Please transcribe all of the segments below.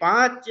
5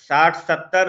60-70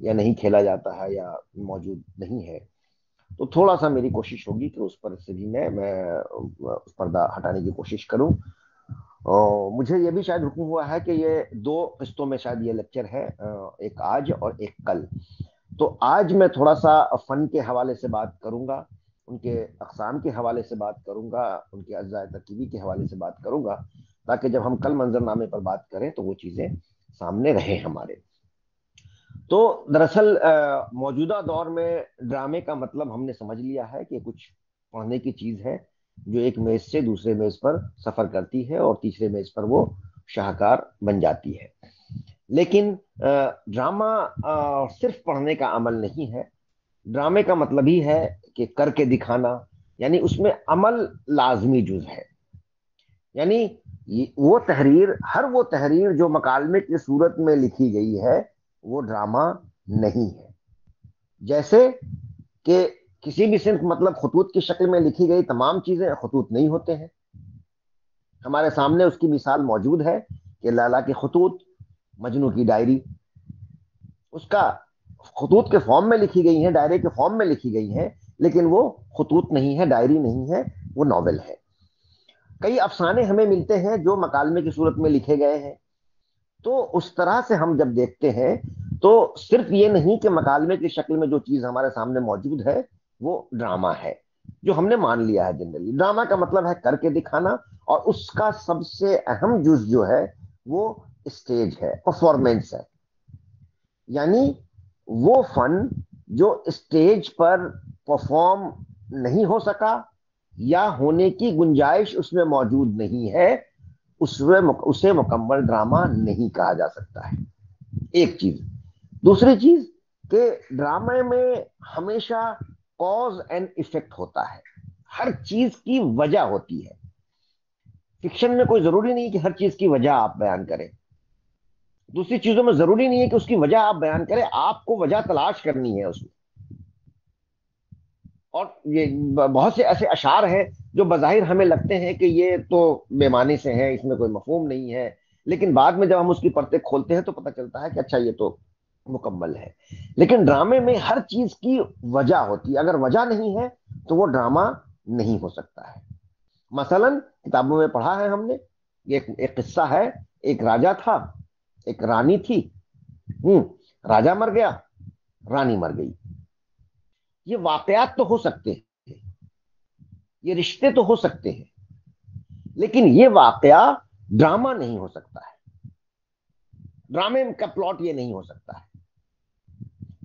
یا نہیں کھیلا جاتا ہے یا موجود نہیں ہے، تو تھوڑا سا میری کوشش ہوگی کہ اس پر سے بھی میں اس پردہ ہٹانے کی کوشش کروں. اور مجھے یہ بھی شاید حکم ہوا ہے کہ یہ 2 قسطوں میں شاید یہ لیکچر ہے، ایک آج اور ایک کل. تو آج میں تھوڑا سا فن کے حوالے سے بات کروں گا، ان کے اقسام کے حوالے سے بات کروں گا، ان کے اجزاء ترکیبی کے حوالے سے بات کروں گا، تاکہ جب ہم کل منظر نامے پر بات کریں تو وہ چیزیں سامنے رہیں ہمارے. تو دراصل موجودہ دور میں ڈرامے کا مطلب ہم نے سمجھ لیا ہے کہ کچھ پڑھنے کی چیز ہے جو ایک میز سے دوسرے میز پر سفر کرتی ہے اور تیسرے میز پر وہ شاہکار بن جاتی ہے. لیکن ڈرامہ صرف پڑھنے کا عمل نہیں ہے. ڈرامے کا مطلب ہی ہے کہ کر کے دکھانا، یعنی اس میں عمل لازمی جز ہے. یعنی ہر وہ تحریر جو مکالمے کی صورت میں لکھی گئی ہے وہ ڈرامہ نہیں ہے. جیسے کہ کسی بھی صنف مطلب خطوط کی شکل میں لکھی گئی تمام چیزیں خطوط نہیں ہوتے ہیں. ہمارے سامنے اس کی مثال موجود ہے کہ لالا کے خطوط، مجنو کی ڈائری، اس کا خطوط کے فارم میں لکھی گئی ہیں، ڈائری کے فارم میں لکھی گئی ہیں، لیکن وہ خطوط نہیں ہے، ڈائری نہیں ہے، وہ ناول ہے. کئی افسانے ہمیں ملتے ہیں جو مکالمے کی صورت میں لکھے گئے ہیں. تو اس طرح سے ہم جب دیکھتے ہیں تو صرف یہ نہیں کہ مکالمے کی شکل میں جو چیز ہمارے سامنے موجود ہے وہ ڈرامہ ہے، جو ہم نے مان لیا ہے جنرلی. ڈرامہ کا مطلب ہے کر کے دکھانا، اور اس کا سب سے اہم جز جو ہے وہ اسٹیج ہے، پرفارمنس ہے. یعنی وہ فن جو اسٹیج پر پرفارم نہیں ہو سکا یا ہونے کی گنجائش اس میں موجود نہیں ہے، اسے مکمل ڈرامہ نہیں کہا جا سکتا ہے. ایک چیز. دوسری چیز کہ ڈرامے میں ہمیشہ کاز اینڈ ایفیکٹ ہوتا ہے، ہر چیز کی وجہ ہوتی ہے. فکشن میں کوئی ضروری نہیں کہ ہر چیز کی وجہ آپ بیان کریں. دوسری چیزوں میں ضروری نہیں ہے کہ اس کی وجہ آپ بیان کریں، آپ کو وجہ تلاش کرنی ہے اس میں. اور یہ بہت سے ایسے اشعار ہیں جو بظاہر ہمیں لگتے ہیں کہ یہ تو بے معنی سے ہیں، اس میں کوئی مفہوم نہیں ہے، لیکن بعد میں جب ہم اس کی پرتیں کھولتے ہیں تو پتہ چلتا ہے کہ اچھا یہ تو مکمل ہے. لیکن ڈرامے میں ہر چیز کی وجہ ہوتی ہے. اگر وجہ نہیں ہے تو وہ ڈرامہ نہیں ہو سکتا ہے. مثلا کتابوں میں پڑھا ہے ہم نے، ایک قصہ ہے. ایک راجا تھا، ایک رانی تھی. راجا مر گیا، رانی مر گئی. یہ واقعات تو ہو سکتے ہیں، یہ رشتے تو ہو سکتے ہیں، لیکن یہ واقعہ ڈرامہ نہیں ہو سکتا ہے. ڈرامے کا پلاٹ یہ نہیں ہو سکتا ہے.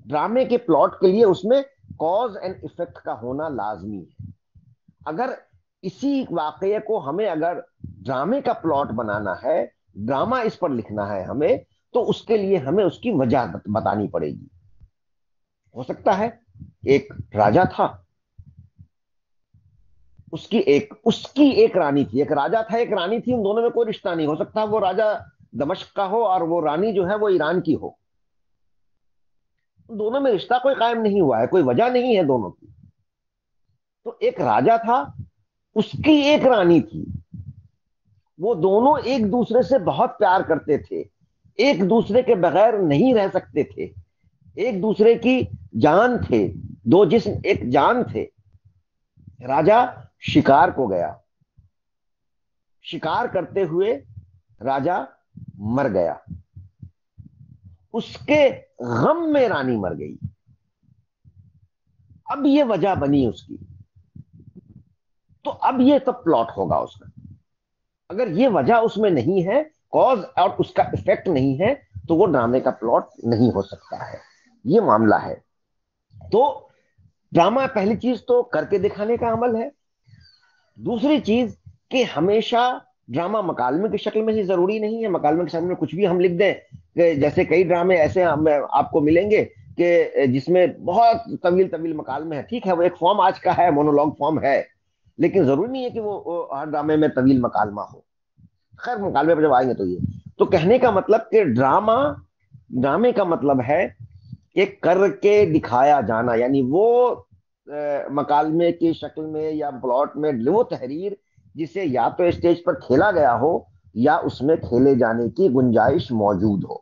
ڈرامے کے پلاٹ کے لیے اس میں کاز اینڈ ایفیکٹ کا ہونا لازمی ہے. اگر اسی واقعے کو ہمیں اگر ڈرامے کا پلاٹ بنانا ہے، ڈرامہ اس پر لکھنا ہے ہمیں، تو اس کے لیے ہمیں اس کی وجہ بتانی پڑے گی. ہو سکتا ہے ایک راجا تھا، اس کی ایک رانی تھی. ایک راجا تھا، ایک رانی تھی، ان دونوں میں کوئی رشتہ نہیں. ہو سکتا ہے وہ راجا دمشق کا ہو اور وہ رانی جو ہے وہ ایران کی ہو. دونوں میں رشتہ کوئی قائم نہیں ہوا ہے، کوئی وجہ نہیں ہے دونوں کی. تو ایک راجا تھا، اس کی ایک رانی تھی. وہ دونوں ایک دوسرے سے بہت پیار کرتے تھے، ایک دوسرے کے بغیر نہیں رہ سکتے تھے، ایک دوسرے کی جان تھے. دو جسم ایک جان تھے. راجا شکار کو گیا، شکار کرتے ہوئے راجا مر گیا. اس کے غم میں رانی مر گئی. اب یہ وجہ بنی اس کی، تو اب یہ تب پلاٹ ہوگا اس کا. اگر یہ وجہ اس میں نہیں ہے، کاز اور اس کا افیکٹ نہیں ہے، تو وہ ڈرامے کا پلاٹ نہیں ہو سکتا ہے. یہ معاملہ ہے. تو ڈرامہ پہلی چیز تو کر کے دکھانے کا عمل ہے. دوسری چیز کہ ہمیشہ ڈرامہ مکالمے کی شکل میں ہی ضروری نہیں ہے. مکالمے کی شکل میں کچھ بھی ہم لکھ دیں، کہ جیسے کئی ڈرامے ایسے آپ کو ملیں گے کہ جس میں بہت طویل طویل مکالمے ہیں. ٹھیک ہے، وہ ایک فارم آج کا ہے، مونولوگ فارم ہے، لیکن ضروری نہیں ہے کہ وہ ہر ڈرامے میں طویل مکالمہ ہو. خیر مکالمے پر جب آئیں گے تو یہ تو کہنے کا مطلب کہ ڈرامے کا مطلب ہے کہ کر کے دکھایا جانا. یعنی وہ مکالمے کی شکل میں یا پلاٹ میں وہ تحریر جسے یا تو اسٹیج پر کھیلا گیا ہو یا اس میں کھیلے جانے کی گنجائش موجود ہو.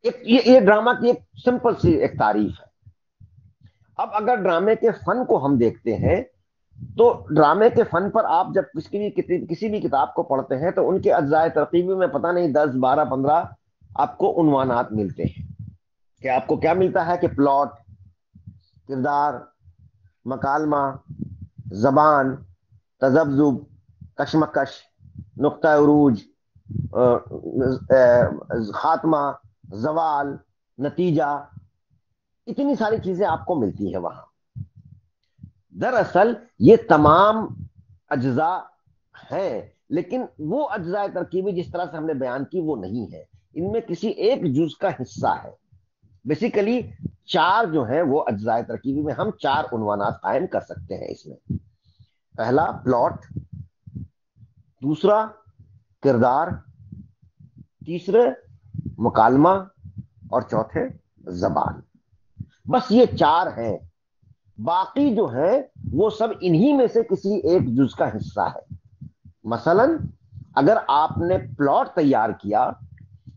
یہ ڈرامہ کی ایک سمپل سی ایک تعریف ہے. اب اگر ڈرامے کے فن کو ہم دیکھتے ہیں تو ڈرامے کے فن پر آپ جب کسی بھی کتاب کو پڑھتے ہیں تو ان کے اجزاء ترکیبی میں پتہ نہیں 10 12 15 آپ کو عنوانات ملتے ہیں. کہ آپ کو کیا ملتا ہے کہ پلاٹ، کردار، مکالمہ، زبان، تذبذب، کشمکش، نقطہ عروج، خاتمہ، زوال، نتیجہ، اتنی ساری چیزیں آپ کو ملتی ہیں وہاں. دراصل یہ تمام اجزاء ہیں، لیکن وہ اجزاء ترکیبی جس طرح سے ہم نے بیان کی وہ نہیں ہے. ان میں کسی ایک جز کا حصہ ہے. بیسیکلی 4 جو ہیں وہ اجزاء ترکیبی میں ہم 4 عنوانات قائم کر سکتے ہیں اس میں. پہلا پلاٹ، دوسرا کردار، تیسرے مکالمہ، اور چوتھے زبان. بس یہ 4 ہیں. باقی جو ہے وہ سب انہی میں سے کسی ایک جز کا حصہ ہے. مثلا اگر آپ نے پلاٹ تیار کیا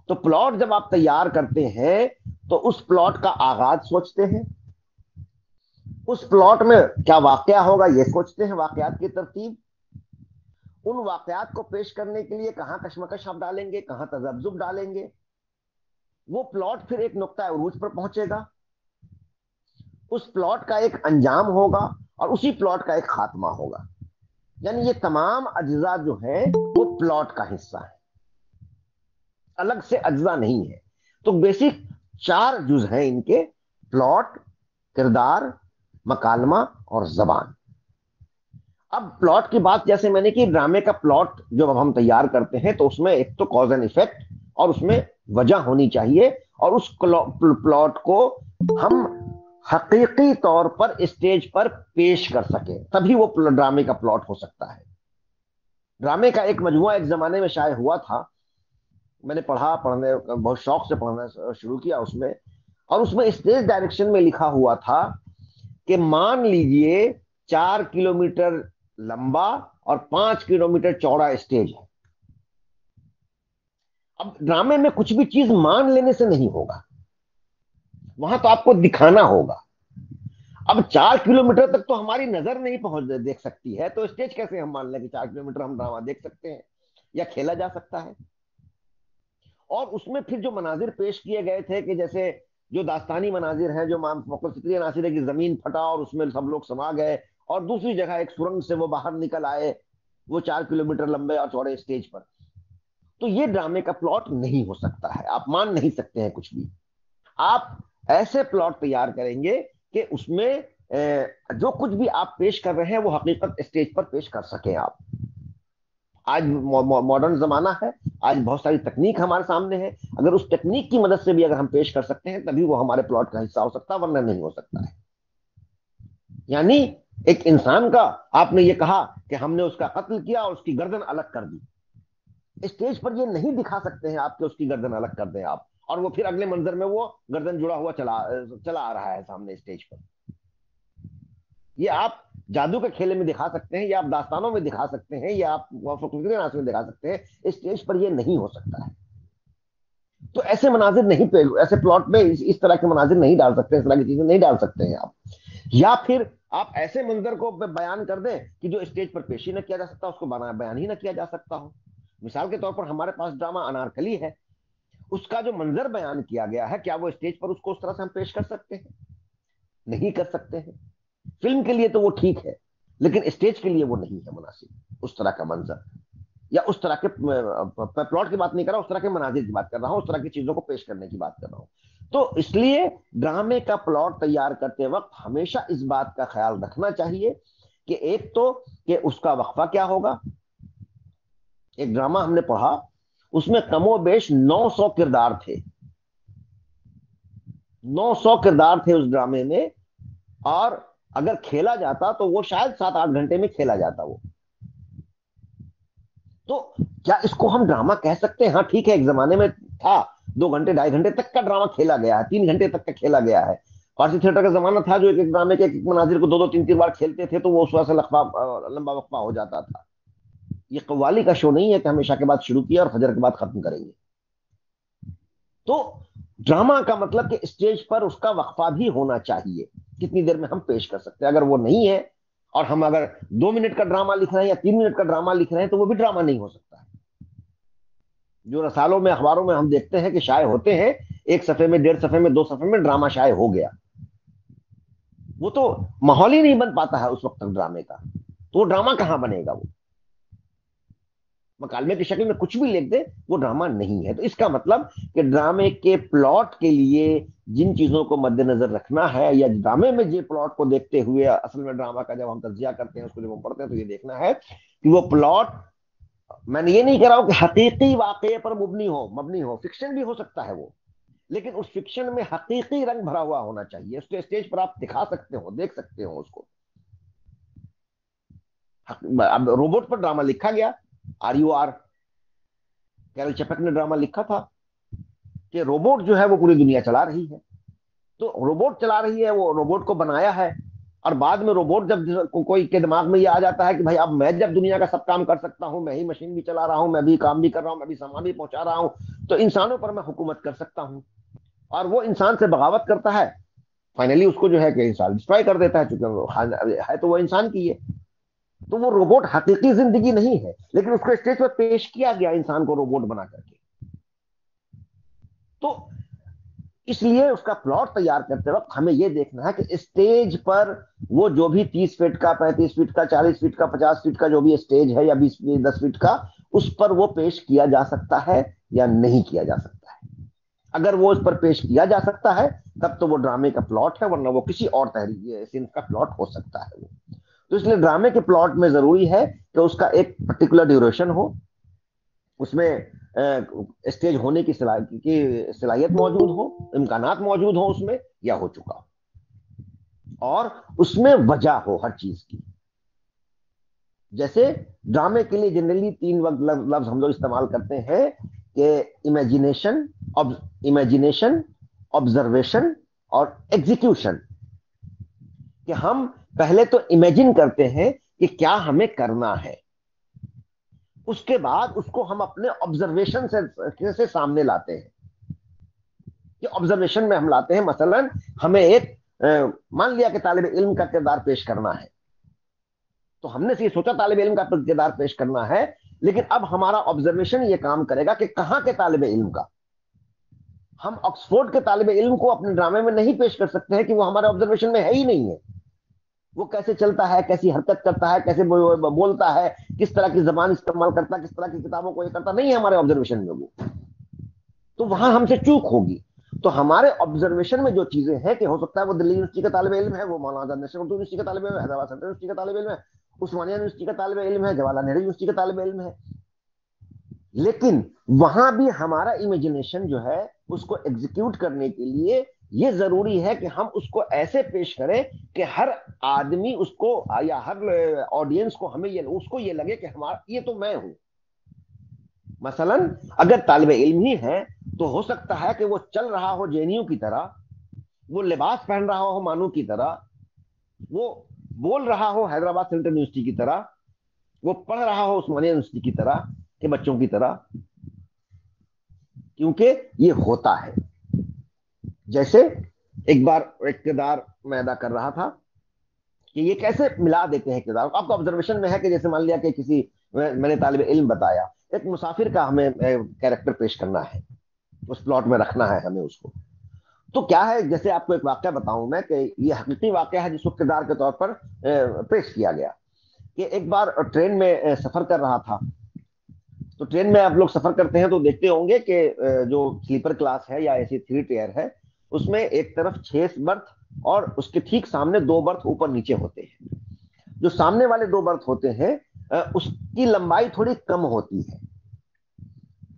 تو پلاٹ جب آپ تیار کرتے ہیں تو اس پلاٹ کا آغاز سوچتے ہیں، اس پلاٹ میں کیا واقعہ ہوگا یہ سوچتے ہیں، واقعات کی ترتیب، ان واقعات کو پیش کرنے کے لیے کہاں کشمکش آپ ڈالیں گے، کہاں تذبذب ڈالیں گے. وہ پلاٹ پھر ایک نقطہ عروج پر پہنچے گا، اس پلاٹ کا ایک انجام ہوگا اور اسی پلاٹ کا ایک خاتمہ ہوگا. یعنی یہ تمام اجزاء جو ہیں وہ پلاٹ کا حصہ ہے، الگ سے اجزاء نہیں ہے. تو بیسک 4 جز ہیں ان کے: پلاٹ، کردار، مکالمہ اور زبان. اب پلاٹ کی بات جیسے میں نے کی، ڈرامے کا پلاٹ جب ہم تیار کرتے ہیں تو اس میں ایک تو کاز اینڈ ایفیکٹ اور اس میں وجہ ہونی چاہیے، اور اس پلاٹ کو ہم حقیقی طور پر اسٹیج پر پیش کر سکیں تبھی وہ ڈرامے کا پلاٹ ہو سکتا ہے. ڈرامے کا ایک مجموعہ ایک زمانے میں شائع ہوا تھا، میں نے پڑھنے بہت شوق سے پڑھنا شروع کیا اس میں، اور اس میں اسٹیج ڈائریکشن میں لکھا ہوا تھا کہ مان لیجئے 4 کلومیٹر لمبا اور 5 کلومیٹر چوڑا اسٹیج ہے. اب ڈرامے میں کچھ بھی چیز مان لینے سے نہیں ہوگا، وہاں تو آپ کو دکھانا ہوگا. اب 4 کلومیٹر تک تو ہماری نظر نہیں دیکھ سکتی ہے، تو اسٹیج کیسے ہم مان لیں کہ 4 کلومیٹر ہم ڈرامہ دیکھ سکتے ہیں یا کھیلا جا سکتا ہے. اور اس میں پھر جو مناظر پیش کیے گئے تھے کہ جیسے جو داستانی مناظر ہیں، جو فقط فطری عناصر ہے کہ زمین پھٹا اور اس میں سب لوگ سما گئے اور دوسری جگہ ایک سرنگ سے وہ باہر نکل آئے، وہ 4 کلومیٹر لمبے اور چوڑے اسٹیج پر. تو یہ ڈرامے کا پلاٹ نہیں ہو سکتا ہے، آپ مان نہیں سکتے ہیں کچھ بھی. آپ ایسے پلاٹ تیار کریں گے کہ اس میں جو کچھ بھی آپ پیش کر رہے ہیں وہ حقیقت اسٹیج پر پیش کر سکیں آپ. آج ماڈرن زمانہ ہے، آج بہت ساری تکنیک ہمارے سامنے ہے، اگر اس تکنیک کی مدد سے بھی اگر ہم پیش کر سکتے ہیں تبھی وہ ہمارے پلاٹ کا حصہ ہو سکتا ہے، ورنہ نہیں ہو سکتا ہے. یعنی ایک انسان کا آپ نے یہ کہا کہ ہم نے اس کا قتل کیا اور اس کی گردن الگ کر دی، اسٹیج پر یہ نہیں دکھا سکتے ہیں آپ کہ اس کی گردن الگ کر دیں آپ، اور وہ پھر اگلے منظر میں وہ گردن جڑا ہوا چلا آ رہا ہے سامنے اسٹیج پر. یہ آپ جادو کے کھیلے میں دکھا سکتے ہیں، یا آپ داستانوں میں دکھا سکتے ہیں، یا آپ فقری ناس میں دکھا سکتے ہیں، اسٹیج پر یہ نہیں ہو سکتا ہے. تو ایسے مناظر نہیں ایسے پلاٹ میں اس طرح کے مناظر نہیں ڈال سکتے، اس طرح کی چیزیں نہیں ڈال سکتے ہیں آپ. یا پھر آپ ایسے منظر کو بیان کر دیں کہ جو اسٹیج پر پیش ہی نہ کیا جا سکتا، اس کو بیان ہی نہ کیا جا سکتا ہو. مثال کے طور پر ہمارے پاس ڈرامہ انارکلی ہے، اس کا جو منظر بیان کیا گیا ہے کیا وہ اسٹیج پر اس کو اس طرح سے ہم پیش کر سکتے ہیں؟ نہیں کر سکتے ہیں. فلم کے لیے تو وہ ٹھیک ہے، لیکن اسٹیج کے لیے وہ نہیں ہے مناسب اس طرح کا منظر، یا اس طرح کے پلاٹ کی بات نہیں کر رہا، اس طرح کے مناظر کی بات کر رہا ہوں، اس طرح کی چیزوں کو پیش کرنے کی بات کر رہا ہوں. تو اس لیے ڈرامے کا پلاٹ تیار کرتے وقت ہمیشہ اس بات کا خیال رکھنا چاہیے کہ ایک تو کہ اس کا وقفہ کیا ہوگا. ایک ڈرامہ ہم نے پڑھا، اس میں کم و بیش 900 کردار تھے، 900 کردار تھے اس ڈرامے میں، اور اگر کھیلا جاتا تو وہ شاید 7 8 گھنٹے میں کھیلا جاتا. وہ تو کیا اس کو ہم ڈرامہ کہہ سکتے ہیں؟ ہاں ٹھیک ہے، ایک زمانے میں تھا 2 گھنٹے 2.5 گھنٹے تک کا ڈرامہ کھیلا گیا ہے، 3 گھنٹے تک کا کھیلا گیا ہے. فارسی تھیٹر کا زمانہ تھا جو ایک ڈرامے کے ایک مناظر کو 2 2 3 3 بار کھیلتے تھے تو وہ اس وقت سے لمبا وقفہ ہو جاتا تھا. یہ قوالی کا شو نہیں ہے کہ ہم عشاء کے بعد شروع کیا اور فجر کے بعد ختم کریں گے. تو ڈراما کا مطلب کہ اسٹیج پر اس کا وقفہ بھی ہونا چاہیے، کتنی دیر میں ہم پیش کر سکتے ہیں. اگر وہ نہیں ہے اور ہم اگر 2 منٹ کا ڈرامہ لکھ رہے ہیں یا 3 منٹ کا ڈرامہ لکھ رہے ہیں تو وہ بھی ڈرامہ نہیں ہو سکتا ہے. جو رسالوں میں اخباروں میں ہم دیکھتے ہیں کہ شائع ہوتے ہیں، 1 صفحے میں 1.5 صفحے میں 2 صفحے میں ڈرامہ شائع ہو گیا، وہ تو ماحول ہی نہیں بن پاتا ہے اس وقت تک ڈرامے کا، تو وہ ڈرامہ کہاں بنے گا؟ وہ مکالمے کی شکل میں کچھ بھی لکھ دے وہ ڈرامہ نہیں ہے. تو اس کا مطلب کہ ڈرامے کے پلاٹ کے لیے جن چیزوں کو مد نظر رکھنا ہے، یا ڈرامے میں جو پلاٹ کو دیکھتے ہوئے اصل میں ڈرامہ کا جب ہم تجزیہ کرتے ہیں، اس کو جب ہم پڑھتے ہیں تو یہ دیکھنا ہے کہ وہ پلاٹ، میں نے یہ نہیں کہہ رہا ہوں کہ حقیقی واقعے پر مبنی ہو، فکشن بھی ہو سکتا ہے وہ، لیکن اس فکشن میں حقیقی رنگ بھرا ہوا ہونا چاہیے. اس کے اسٹیج پر آپ دکھا سکتے ہو، دیکھ سکتے ہو اس کو. اب روبوٹ پر ڈرامہ لکھا گیا، RUR کیرل چپک نے ڈرامہ لکھا تھا کہ روبوٹ جو ہے وہ پوری دنیا چلا رہی ہے. تو روبوٹ چلا رہی ہے، وہ روبوٹ کو بنایا ہے، اور بعد میں روبوٹ جب کوئی کے دماغ میں یہ آ جاتا ہے کہ بھائی اب میں جب دنیا کا سب کام کر سکتا ہوں، میں ہی مشین بھی چلا رہا ہوں، میں بھی کام بھی کر رہا ہوں، میں بھی سامان بھی پہنچا رہا ہوں، تو انسانوں پر میں حکومت کر سکتا ہوں. اور وہ انسان سے بغاوت کرتا ہے، فائنلی اس کو جو ہے کہ انسان ڈسٹرائے کر دیتا ہے، چونکہ ہے تو وہ انسان کی ہے. تو وہ روبوٹ حقیقی زندگی نہیں ہے، لیکن اس کو اسٹیج پر پیش کیا گیا انسان کو روبوٹ بنا کر کے. تو اس لیے اس کا پلاٹ تیار کرتے وقت ہمیں یہ دیکھنا ہے کہ اسٹیج پر وہ جو بھی 30 فٹ کا، 35 فٹ کا، 40 فٹ کا، 50 فٹ کا جو بھی اسٹیج ہے، یا 10 فٹ کا، اس پر وہ پیش کیا جا سکتا ہے یا نہیں کیا جا سکتا ہے. اگر وہ اس پر پیش کیا جا سکتا ہے تب تو وہ ڈرامے کا پلاٹ ہے، ورنہ وہ کسی اور تحریر صنف کا پلاٹ ہو سکتا ہے. تو اس لیے ڈرامے کے پلاٹ میں ضروری ہے کہ اس کا ایک پرٹیکولر ڈیوریشن ہو، اس میں اسٹیج ہونے کی صلاحیت موجود ہو، امکانات موجود ہوں اس میں، یا ہو چکا ہو، اور اس میں وجہ ہو ہر چیز کی. جیسے ڈرامے کے لیے جنرلی 3 لفظ ہم لوگ استعمال کرتے ہیں کہ امیجینیشن، آبزرویشن اور ایگزیکیوشن. کہ ہم پہلے تو امیجن کرتے ہیں کہ کیا ہمیں کرنا ہے، اس کے بعد اس کو ہم اپنے آبزرویشن سے سامنے لاتے ہیں. کہ آبزرویشن میں ہم لاتے ہیں، مثلا ہمیں ایک مان لیا کہ طالب علم کا کردار پیش کرنا ہے، تو ہم نے یہ سوچا طالب علم کا کردار پیش کرنا ہے، لیکن اب ہمارا آبزرویشن یہ کام کرے گا کہ کہاں کے طالب علم کا. ہم آکسفورڈ کے طالب علم کو اپنے ڈرامے میں نہیں پیش کر سکتے ہیں کہ وہ ہمارے آبزرویشن میں ہے ہی نہیں ہے. وہ کیسے چلتا ہے، کیسی حرکت کرتا ہے، کیسے بولتا ہے، کس طرح کی زبان استعمال کرتا ہے، کس طرح کی کتابوں کو یہ کرتا نہیں ہے ہمارے آبزرویشن میں وہ. تو وہاں ہم سے چوک ہوگی. تو ہمارے آبزرویشن میں جو چیزیں ہیں کہ ہو سکتا ہے وہ دلی یونیورسٹی کا طالب علم ہے، وہ مولانا آزاد نیشنل اردو یونیورسٹی کا طالب علم ہے، حیدرآباد سینٹرل یونیورسٹی کا طالب علم ہے، عثمانیہ یونیورسٹی کا طالب علم ہے، جواہر لال نہرو یونیورسٹی کا طالب علم ہے. لیکن وہاں بھی ہمارا امیجنیشن جو ہے اس کو ایگزیکیوٹ کرنے کے لیے یہ ضروری ہے کہ ہم اس کو ایسے پیش کریں کہ ہر آدمی اس کو، یا ہر آڈینس کو، ہمیں اس کو یہ لگے کہ ہمارا یہ تو میں ہوں. مثلا اگر طالب علم ہی ہے تو ہو سکتا ہے کہ وہ چل رہا ہو JNU کی طرح، وہ لباس پہن رہا ہو مانو کی طرح، وہ بول رہا ہو حیدرآباد سینٹرل یونیورسٹی کی طرح، وہ پڑھ رہا ہو عثمانیہ یونیورسٹی کی طرح کے بچوں کی طرح، کیونکہ یہ ہوتا ہے. جیسے ایک بار ایک کردار میں ادا کر رہا تھا کہ یہ کیسے ملا دیتے ہیں کردار. آپ کو آبزرویشن میں ہے کہ جیسے مان لیا کہ کسی، میں نے طالب علم بتایا، ایک مسافر کا ہمیں کیریکٹر پیش کرنا ہے، اس پلاٹ میں رکھنا ہے ہمیں اس کو. تو کیا ہے، جیسے آپ کو ایک واقعہ بتاؤں میں کہ یہ حقیقی واقعہ ہے جس کو کردار کے طور پر پیش کیا گیا. کہ ایک بار ٹرین میں سفر کر رہا تھا. تو ٹرین میں آپ لوگ سفر کرتے ہیں تو دیکھتے ہوں گے کہ جو سلیپر کلاس ہے یا ایسی 3 ٹائر ہے، اس میں ایک طرف 6 برتھ اور اس کے ٹھیک سامنے 2 برتھ اوپر نیچے ہوتے ہیں. جو سامنے والے 2 برتھ ہوتے ہیں اس کی لمبائی تھوڑی کم ہوتی ہے،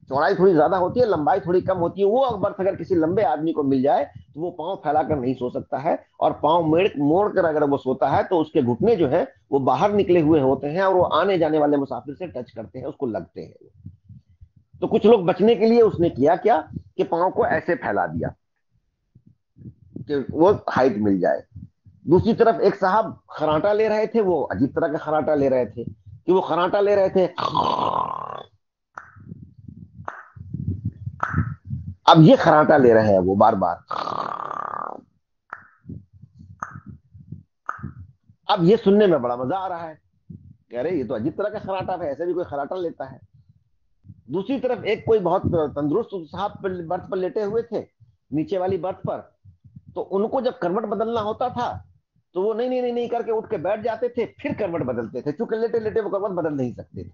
چوڑائی تھوڑی زیادہ ہوتی ہے، لمبائی تھوڑی کم ہوتی ہے. وہ برتھ اگر کسی لمبے آدمی کو مل جائے تو وہ پاؤں پھیلا کر نہیں سو سکتا ہے، اور پاؤں موڑ کر اگر وہ سوتا ہے تو اس کے گھٹنے جو ہے وہ باہر نکلے ہوئے ہوتے ہیں، اور وہ آنے جانے والے مسافر سے ٹچ کرتے ہیں، اس کو لگتے ہیں. تو کچھ لوگ بچنے کے لیے اس نے کیا کہ پاؤں کو ایسے پھیلا دیا کہ وہ ہائٹ مل جائے. دوسری طرف ایک صاحب خراٹا لے رہے تھے، وہ عجیب طرح کا خراٹا لے رہے تھے کہ وہ خراٹا لے رہے تھے. اب یہ خراٹا لے رہے ہیں وہ بار بار. اب یہ سننے میں بڑا مزہ آ رہا ہے کہ ارے یہ تو عجیب طرح کا خراٹا ہے, ایسے بھی کوئی خراٹا لیتا ہے. دوسری طرف ایک کوئی بہت تندرست صاحب برتھ پر لیٹے ہوئے تھے, نیچے والی برتھ پر, تو ان کو جب کروٹ بدلنا ہوتا تھا تو وہ نہیں نہیں نہیں نہیں کر کے اٹھ کے بیٹھ جاتے تھے, پھر کروٹ بدلتے تھے, چونکہ لیٹے لیٹے وہ کروٹ بدل نہیں سکتے تھے.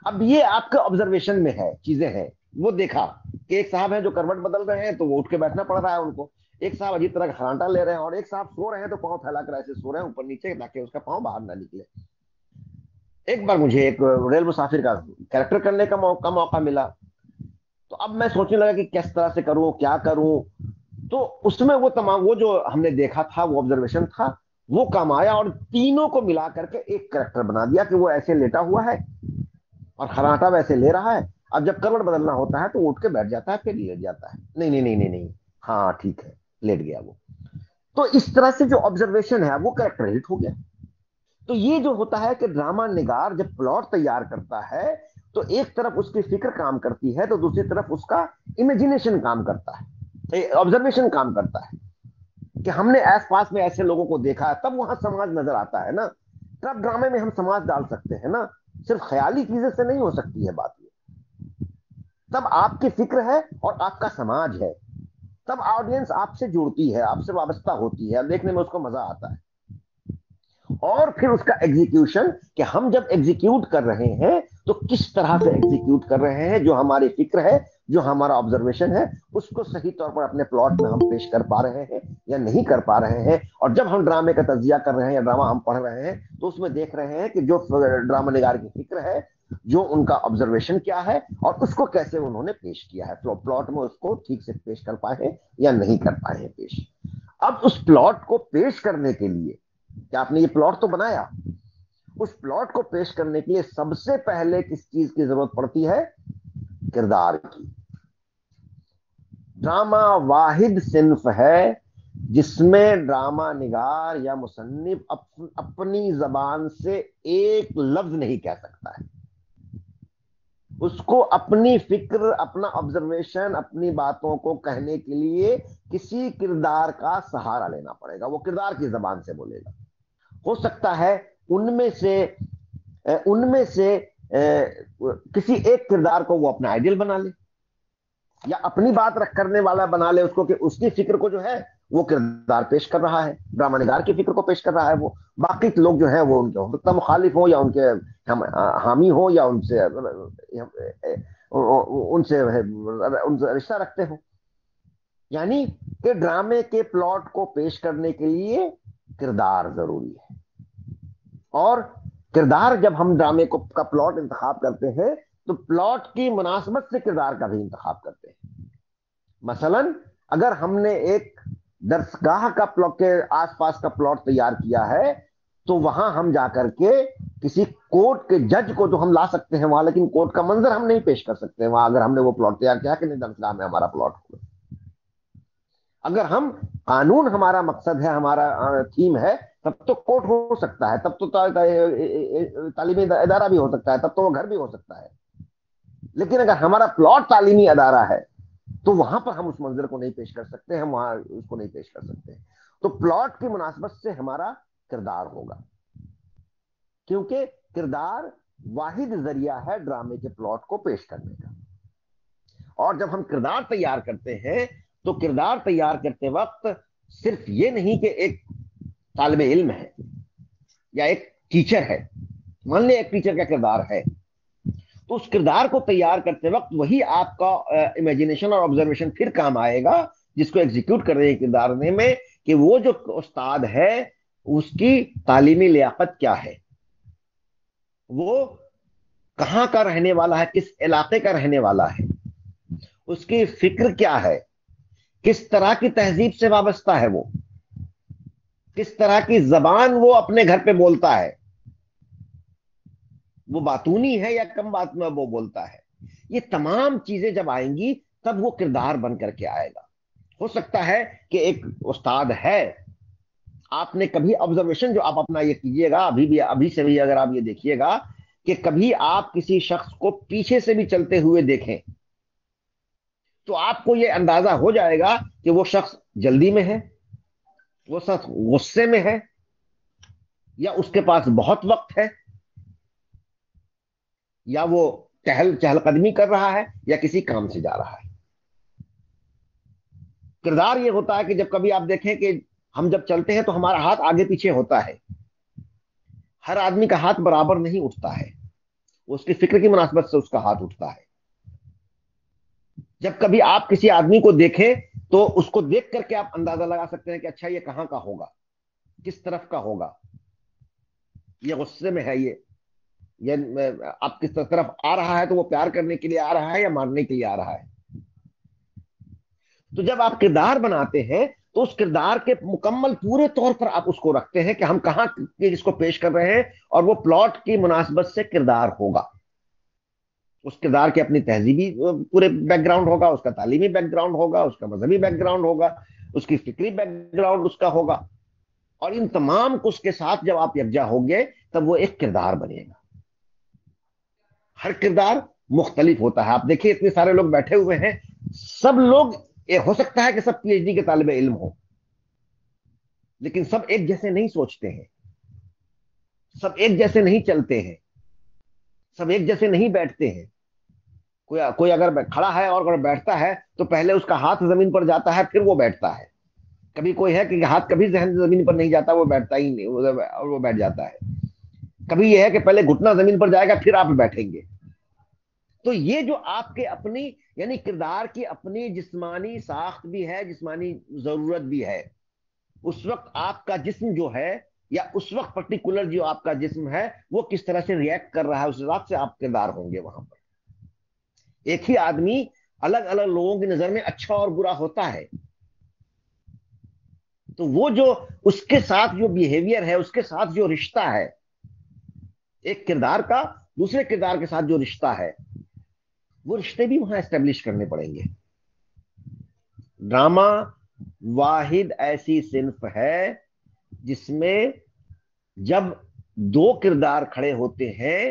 اب یہ آپ کے آبزرویشن میں ہے, چیزیں ہیں. وہ دیکھا کہ ایک صاحب ہیں جو کروٹ بدل رہے ہیں تو وہ اٹھ کے بیٹھنا پڑ رہا ہے ان کو, ایک صاحب عجیب طرح کا خرانٹا لے رہے ہیں, اور ایک صاحب سو رہے ہیں تو پاؤں پھیلا کر ایسے سو رہے ہیں اوپر نیچے تاکہ اس کا پاؤں باہر نہ نکلے. ایک بار مجھے ایک ریل مسافر کا کیریکٹر کرنے کا موقع ملا, تو اب میں سوچنے لگا کہ کس طرح سے کروں, کیا کروں. تو اس میں وہ تمام وہ جو ہم نے دیکھا تھا, وہ آبزرویشن تھا, وہ کام آیا, اور تینوں کو ملا کر کے ایک کریکٹر بنا دیا کہ وہ ایسے لیٹا ہوا ہے اور خراٹا ویسے لے رہا ہے. اب جب کروٹ بدلنا ہوتا ہے تو وہ اٹھ کے بیٹھ جاتا ہے, پھر لیٹ جاتا ہے. نہیں نہیں نہیں نہیں نہیں, ہاں ٹھیک ہے, لیٹ گیا وہ. تو اس طرح سے جو آبزرویشن ہے وہ کریکٹر ہٹ ہو گیا. تو یہ جو ہوتا ہے کہ ڈرامہ نگار جب پلاٹ تیار کرتا ہے تو ایک طرف اس کی فکر کام کرتی ہے, تو دوسری طرف اس کا امیجنیشن کام کرتا ہے, آبزرویشن کام کرتا ہے کہ ہم نے آس پاس میں ایسے لوگوں کو دیکھا ہے, تب وہاں سماج نظر آتا ہے نا. تب ڈرامے میں ہم سماج ڈال سکتے ہیں نا, صرف خیالی چیزیں سے نہیں ہو سکتی ہے بات. یہ تب آپ کی فکر ہے اور آپ کا سماج ہے, تب آڈینس آپ سے جڑتی ہے, آپ سے وابستہ ہوتی ہے, دیکھنے میں اس کو مزہ آتا ہے. اور پھر اس کا ایگزیکیوشن, کہ ہم جب ایگزیکیوٹ کر رہے ہیں تو کس طرح سے ایگزیکیوٹ کر رہے ہیں, جو ہماری فکر ہے, جو ہمارا آبزرویشن ہے, اس کو صحیح طور پر اپنے پلاٹ میں ہم پیش کر پا رہے ہیں یا نہیں کر پا رہے ہیں. اور جب ہم ڈرامے کا تجزیہ کر رہے ہیں یا ڈرامہ ہم پڑھ رہے ہیں تو اس میں دیکھ رہے ہیں کہ جو ڈرامہ نگار کی فکر ہے, جو ان کا آبزرویشن کیا ہے, اور اس کو کیسے انہوں نے پیش کیا ہے, تو پلاٹ میں اس کو ٹھیک سے پیش کر پائے ہیں یا نہیں کر پائے ہیں پیش. اب اس پلاٹ کو پیش کرنے کے لیے کہ آپ نے یہ پلاٹ تو بنایا, اس پلاٹ کو پیش کرنے کے لیے سب سے پہلے کس چیز کی ضرورت پڑتی ہے؟ کردار کی. ڈرامہ واحد صنف ہے جس میں ڈرامہ نگار یا مصنف اپنی زبان سے ایک لفظ نہیں کہہ سکتا ہے. اس کو اپنی فکر, اپنا آبزرویشن, اپنی باتوں کو کہنے کے لیے کسی کردار کا سہارا لینا پڑے گا. وہ کردار کی زبان سے بولے گا. ہو سکتا ہے ان میں سے کسی ایک کردار کو وہ اپنا آئیڈیل بنا لے, یا اپنی بات رکھ کرنے والا بنا لے اس کو, کہ اس کی فکر کو جو ہے وہ کردار پیش کر رہا ہے, ڈرامہ نگار کی فکر کو پیش کر رہا ہے. وہ باقی لوگ جو ہیں وہ ان کے ہو سکتا مخالف ہوں, یا ان کے حامی ہوں, یا ان سے رشتہ رکھتے ہوں. یعنی کہ ڈرامے کے پلاٹ کو پیش کرنے کے لیے کردار ضروری ہے. اور کردار, جب ہم ڈرامے کا پلاٹ انتخاب کرتے ہیں تو پلاٹ کی مناسبت سے کردار کا بھی انتخاب کرتے ہیں. مثلا اگر ہم نے ایک درسگاہ کا پلاٹ کے آس پاس کا پلاٹ تیار کیا ہے, تو وہاں ہم جا کر کے کسی کورٹ کے جج کو تو ہم لا سکتے ہیں وہاں, لیکن کورٹ کا منظر ہم نہیں پیش کر سکتے وہاں, اگر ہم نے وہ پلاٹ تیار کیا کہ نہیں درسگاہ میں ہمارا پلاٹ ہوگا. اگر ہم قانون ہمارا مقصد ہے, ہمارا تھیم ہے, تب تو کورٹ ہو سکتا ہے, تب تو تعلیمی ادارہ بھی ہو سکتا ہے, تب تو وہ گھر بھی ہو سکتا ہے. لیکن اگر ہمارا پلاٹ تعلیمی ادارہ ہے تو وہاں پر ہم اس منظر کو نہیں پیش کر سکتے, ہم وہاں اس کو نہیں پیش کر سکتے. تو پلاٹ کی مناسبت سے ہمارا کردار ہوگا, کیونکہ کردار واحد ذریعہ ہے ڈرامے کے پلاٹ کو پیش کرنے کا. اور جب ہم کردار تیار کرتے ہیں تو کردار تیار کرتے وقت صرف یہ نہیں کہ ایک طالب علم ہے یا ایک ٹیچر ہے, مان لیں ایک ٹیچر کا کردار ہے, تو اس کردار کو تیار کرتے وقت وہی آپ کا امیجنیشن اور آبزرویشن پھر کام آئے گا, جس کو ایگزیکیوٹ کر رہے ہیں کردار میں, کہ وہ جو استاد ہے اس کی تعلیمی لیاقت کیا ہے, وہ کہاں کا رہنے والا ہے, کس علاقے کا رہنے والا ہے, اس کی فکر کیا ہے, کس طرح کی تہذیب سے وابستہ ہے, وہ کس طرح کی زبان وہ اپنے گھر پہ بولتا ہے, وہ باتونی ہے یا کم بات میں وہ بولتا ہے. یہ تمام چیزیں جب آئیں گی تب وہ کردار بن کر کے آئے گا. ہو سکتا ہے کہ ایک استاد ہے, آپ نے کبھی آبزرویشن جو آپ اپنا یہ کیجئے گا, ابھی سے بھی اگر آپ یہ دیکھیے گا کہ کبھی آپ کسی شخص کو پیچھے سے بھی چلتے ہوئے دیکھیں تو آپ کو یہ اندازہ ہو جائے گا کہ وہ شخص جلدی میں ہے، وہ شخص غصے میں ہے، یا اس کے پاس بہت وقت ہے، یا وہ چہل قدمی کر رہا ہے، یا کسی کام سے جا رہا ہے۔ کردار یہ ہوتا ہے کہ جب کبھی آپ دیکھیں کہ ہم جب چلتے ہیں تو ہمارا ہاتھ آگے پیچھے ہوتا ہے، ہر آدمی کا ہاتھ برابر نہیں اٹھتا ہے، اس کی فکر کی مناسبت سے اس کا ہاتھ اٹھتا ہے۔ جب کبھی آپ کسی آدمی کو دیکھیں تو اس کو دیکھ کر کے آپ اندازہ لگا سکتے ہیں کہ اچھا یہ کہاں کا ہوگا، کس طرف کا ہوگا، یہ غصے میں ہے، یہ آپ کس طرف آ رہا ہے، تو وہ پیار کرنے کے لیے آ رہا ہے یا مارنے کے لیے آ رہا ہے۔ تو جب آپ کردار بناتے ہیں تو اس کردار کے مکمل پورے طور پر آپ اس کو رکھتے ہیں کہ ہم کہاں اس کو پیش کر رہے ہیں، اور وہ پلاٹ کی مناسبت سے کردار ہوگا۔ اس کردار کی اپنی تہذیبی پورے بیک گراؤنڈ ہوگا، اس کا تعلیمی بیک گراؤنڈ ہوگا، اس کا مذہبی بیک گراؤنڈ ہوگا، اس کی فکری بیک گراؤنڈ اس کا ہوگا، اور ان تمام کو اس کے ساتھ جب آپ یکجا ہوں گے تب وہ ایک کردار بنے گا۔ ہر کردار مختلف ہوتا ہے۔ آپ دیکھیے اتنے سارے لوگ بیٹھے ہوئے ہیں، سب لوگ، یہ ہو سکتا ہے کہ سب پی ایچ ڈی کے طالب علم ہو، لیکن سب ایک جیسے نہیں سوچتے ہیں، سب ایک جیسے نہیں چلتے ہیں، سب ایک جیسے نہیں بیٹھتے ہیں۔ کوئی اگر کھڑا ہے اور اگر بیٹھتا ہے تو پہلے اس کا ہاتھ زمین پر جاتا ہے پھر وہ بیٹھتا ہے۔ کبھی کوئی ہے کہ ہاتھ کبھی ذہن زمین پر نہیں جاتا، وہ بیٹھتا ہی نہیں اور وہ بیٹھ جاتا ہے۔ کبھی یہ ہے کہ پہلے گھٹنا زمین پر جائے گا پھر آپ بیٹھیں گے۔ تو یہ جو آپ کے اپنی یعنی کردار کی اپنی جسمانی ساخت بھی ہے، جسمانی ضرورت بھی ہے۔ اس وقت آپ کا جسم جو ہے، یا اس وقت پرٹیکولر جو آپ کا جسم ہے وہ کس طرح سے ریئیکٹ کر رہا ہے، اس حساب سے آپ کردار ہوں گے وہاں پر۔ ایک ہی آدمی الگ الگ لوگوں کی نظر میں اچھا اور برا ہوتا ہے، تو وہ جو اس کے ساتھ جو بیہیویئر ہے، اس کے ساتھ جو رشتہ ہے، ایک کردار کا دوسرے کردار کے ساتھ جو رشتہ ہے، وہ رشتے بھی وہاں اسٹیبلش کرنے پڑیں گے۔ ڈرامہ واحد ایسی صنف ہے جس میں جب دو کردار کھڑے ہوتے ہیں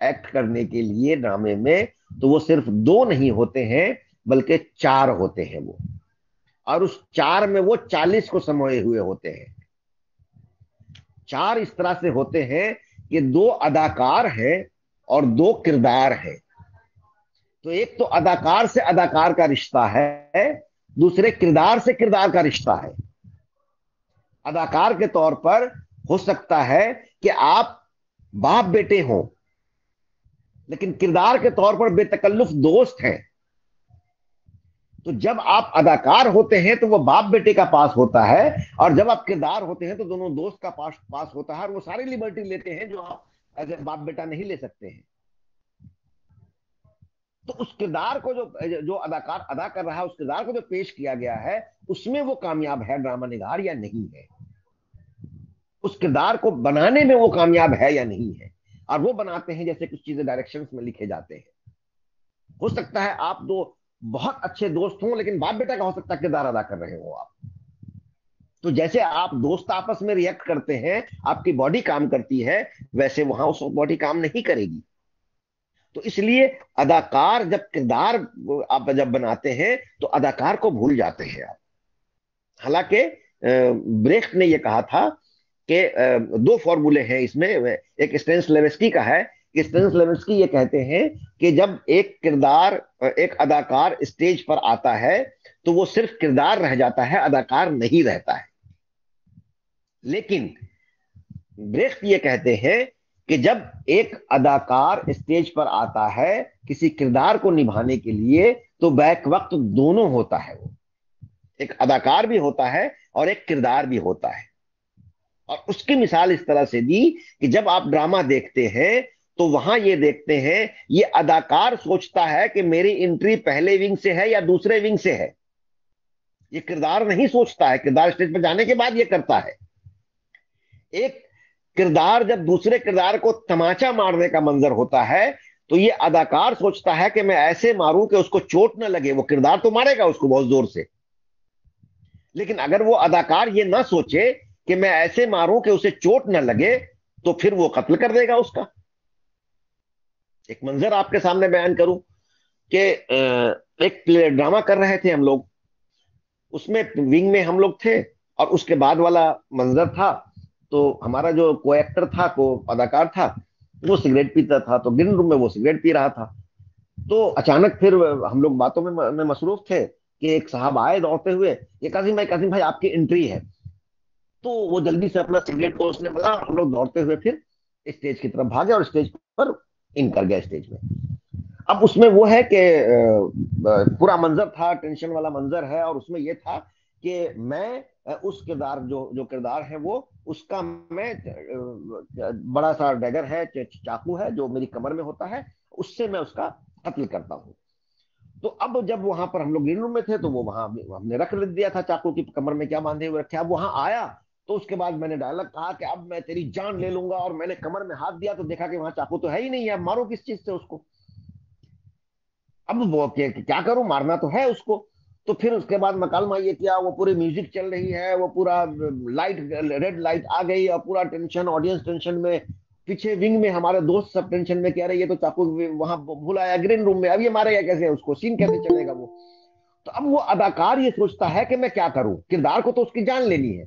ایکٹ کرنے کے لیے ڈرامے میں، تو وہ صرف دو نہیں ہوتے ہیں بلکہ چار ہوتے ہیں وہ، اور اس چار میں وہ 40 کو سموئے ہوئے ہوتے ہیں۔ چار اس طرح سے ہوتے ہیں کہ دو اداکار ہیں اور دو کردار ہیں۔ تو ایک تو اداکار سے اداکار کا رشتہ ہے، دوسرے کردار سے کردار کا رشتہ ہے۔ اداکار کے طور پر ہو سکتا ہے کہ آپ باپ بیٹے ہوں، لیکن کردار کے طور پر بے تکلف دوست ہیں۔ تو جب آپ اداکار ہوتے ہیں تو وہ باپ بیٹے کا پاس ہوتا ہے، اور جب آپ کردار ہوتے ہیں تو دونوں دوست کا پاس ہوتا ہے، اور وہ ساری لبرٹی لیتے ہیں جو آپ ایز اے باپ بیٹا نہیں لے سکتے ہیں۔ تو اس کردار کو جو اداکار ادا کر رہا ہے، اس کردار کو جو پیش کیا گیا ہے، اس میں وہ کامیاب ہے ڈرامہ نگار یا نہیں ہے، اس کردار کو بنانے میں وہ کامیاب ہے یا نہیں ہے۔ اور وہ بناتے ہیں جیسے کچھ چیزیں ڈائریکشنز میں لکھے جاتے ہیں۔ ہو سکتا ہے آپ دو بہت اچھے دوست ہوں، لیکن باپ بیٹا کا ہو سکتا ہے کردار ادا کر رہے ہو آپ۔ تو جیسے آپ دوست آپس میں ریئیکٹ کرتے ہیں، آپ کی باڈی کام کرتی ہے، ویسے وہاں اس باڈی کام نہیں کرے گی۔ تو اس لیے اداکار جب کردار آپ جب بناتے ہیں تو اداکار کو بھول جاتے ہیں آپ۔ حالانکہ بریخت نے یہ کہا تھا کہ دو فارمولے ہیں اس میں، ایک اسٹینس لیوسکی کا ہے کہ اسٹینس لیوسکی یہ کہتے ہیں کہ جب ایک اداکار اسٹیج پر آتا ہے تو وہ صرف کردار رہ جاتا ہے، اداکار نہیں رہتا ہے۔ لیکن بریخت یہ کہتے ہیں کہ جب ایک اداکار اسٹیج پر آتا ہے کسی کردار کو نبھانے کے لیے تو بیک وقت دونوں ہوتا ہے، وہ ایک اداکار بھی ہوتا ہے اور ایک کردار بھی ہوتا ہے۔ اور اس کی مثال اس طرح سے دی کہ جب آپ ڈرامہ دیکھتے ہیں تو وہاں یہ دیکھتے ہیں یہ اداکار سوچتا ہے کہ میری انٹری پہلے ونگ سے ہے یا دوسرے ونگ سے ہے، یہ کردار نہیں سوچتا ہے، کردار اسٹیج پر جانے کے بعد یہ کرتا ہے۔ ایک کردار جب دوسرے کردار کو تماچا مارنے کا منظر ہوتا ہے تو یہ اداکار سوچتا ہے کہ میں ایسے ماروں کہ اس کو چوٹ نہ لگے، وہ کردار تو مارے گا اس کو بہت زور سے، لیکن اگر وہ اداکار یہ نہ سوچے کہ میں ایسے ماروں کہ اسے چوٹ نہ لگے تو پھر وہ قتل کر دے گا اس کا۔ ایک منظر آپ کے سامنے بیان کروں کہ ایک ڈرامہ کر رہے تھے ہم لوگ، اس میں ونگ میں ہم لوگ تھے، اور اس کے بعد والا منظر تھا تو ہمارا جو کو ایکٹر تھا، کو اداکار تھا، وہ سگریٹ پیتا تھا، تو گرین روم میں وہ سگریٹ پی رہا تھا. تو اچانک پھر ہم لوگ باتوں میں مصروف تھے کہ ایک صاحب آئے دوڑتے ہوئے، یہ قاسم بھائی آپ کی انٹری ہے. تو وہ جلدی سے اپنا سگریٹ کو اس نے بولا، ہم لوگ دوڑتے ہوئے پھر اسٹیج کی طرف بھاگے اور اسٹیج پر ان کر گیا اسٹیج میں. اب اس میں وہ ہے کہ پورا منظر تھا، ٹینشن والا منظر ہے، اور اس میں یہ تھا کہ میں اس کردار جو کردار ہے وہ اس کا میں بڑا سا ڈیگر ہے، چاقو ہے جو میری کمر میں ہوتا ہے، اس سے میں اس کا قتل کرتا ہوں. تو اب جب وہاں پر ہم لوگ گرین روم میں تھے تو وہ وہاں ہم نے رکھ دیا تھا چاقو کی کمر میں کیا باندھے ہوئے رکھے. اب وہاں آیا تو اس کے بعد میں نے ڈائلگ کہا کہ اب میں تیری جان لے لوں گا، اور میں نے کمر میں ہاتھ دیا تو دیکھا کہ وہاں چاقو تو ہے ہی نہیں ہے، مارو کس چیز سے اس کو. اب وہ کیا کروں، مارنا تو ہے اس کو. تو پھر اس کے بعد مکالمہ یہ کیا، وہ پوری میوزک چل رہی ہے، وہ پورا لائٹ، ریڈ لائٹ آ گئی، اور پورا ٹینشن، آڈینس ٹینشن میں، پیچھے ونگ میں ہمارے دوست سب ٹینشن میں کہہ رہے یہ تو چاقو وہاں بھول آیا گرین روم میں، اب یہ مارے گا کیسے، اس کو سین کیسے چلے گا وہ. تو اب وہ اداکار یہ سوچتا ہے کہ میں کیا کروں، کردار کو تو اس کی جان لینی ہے،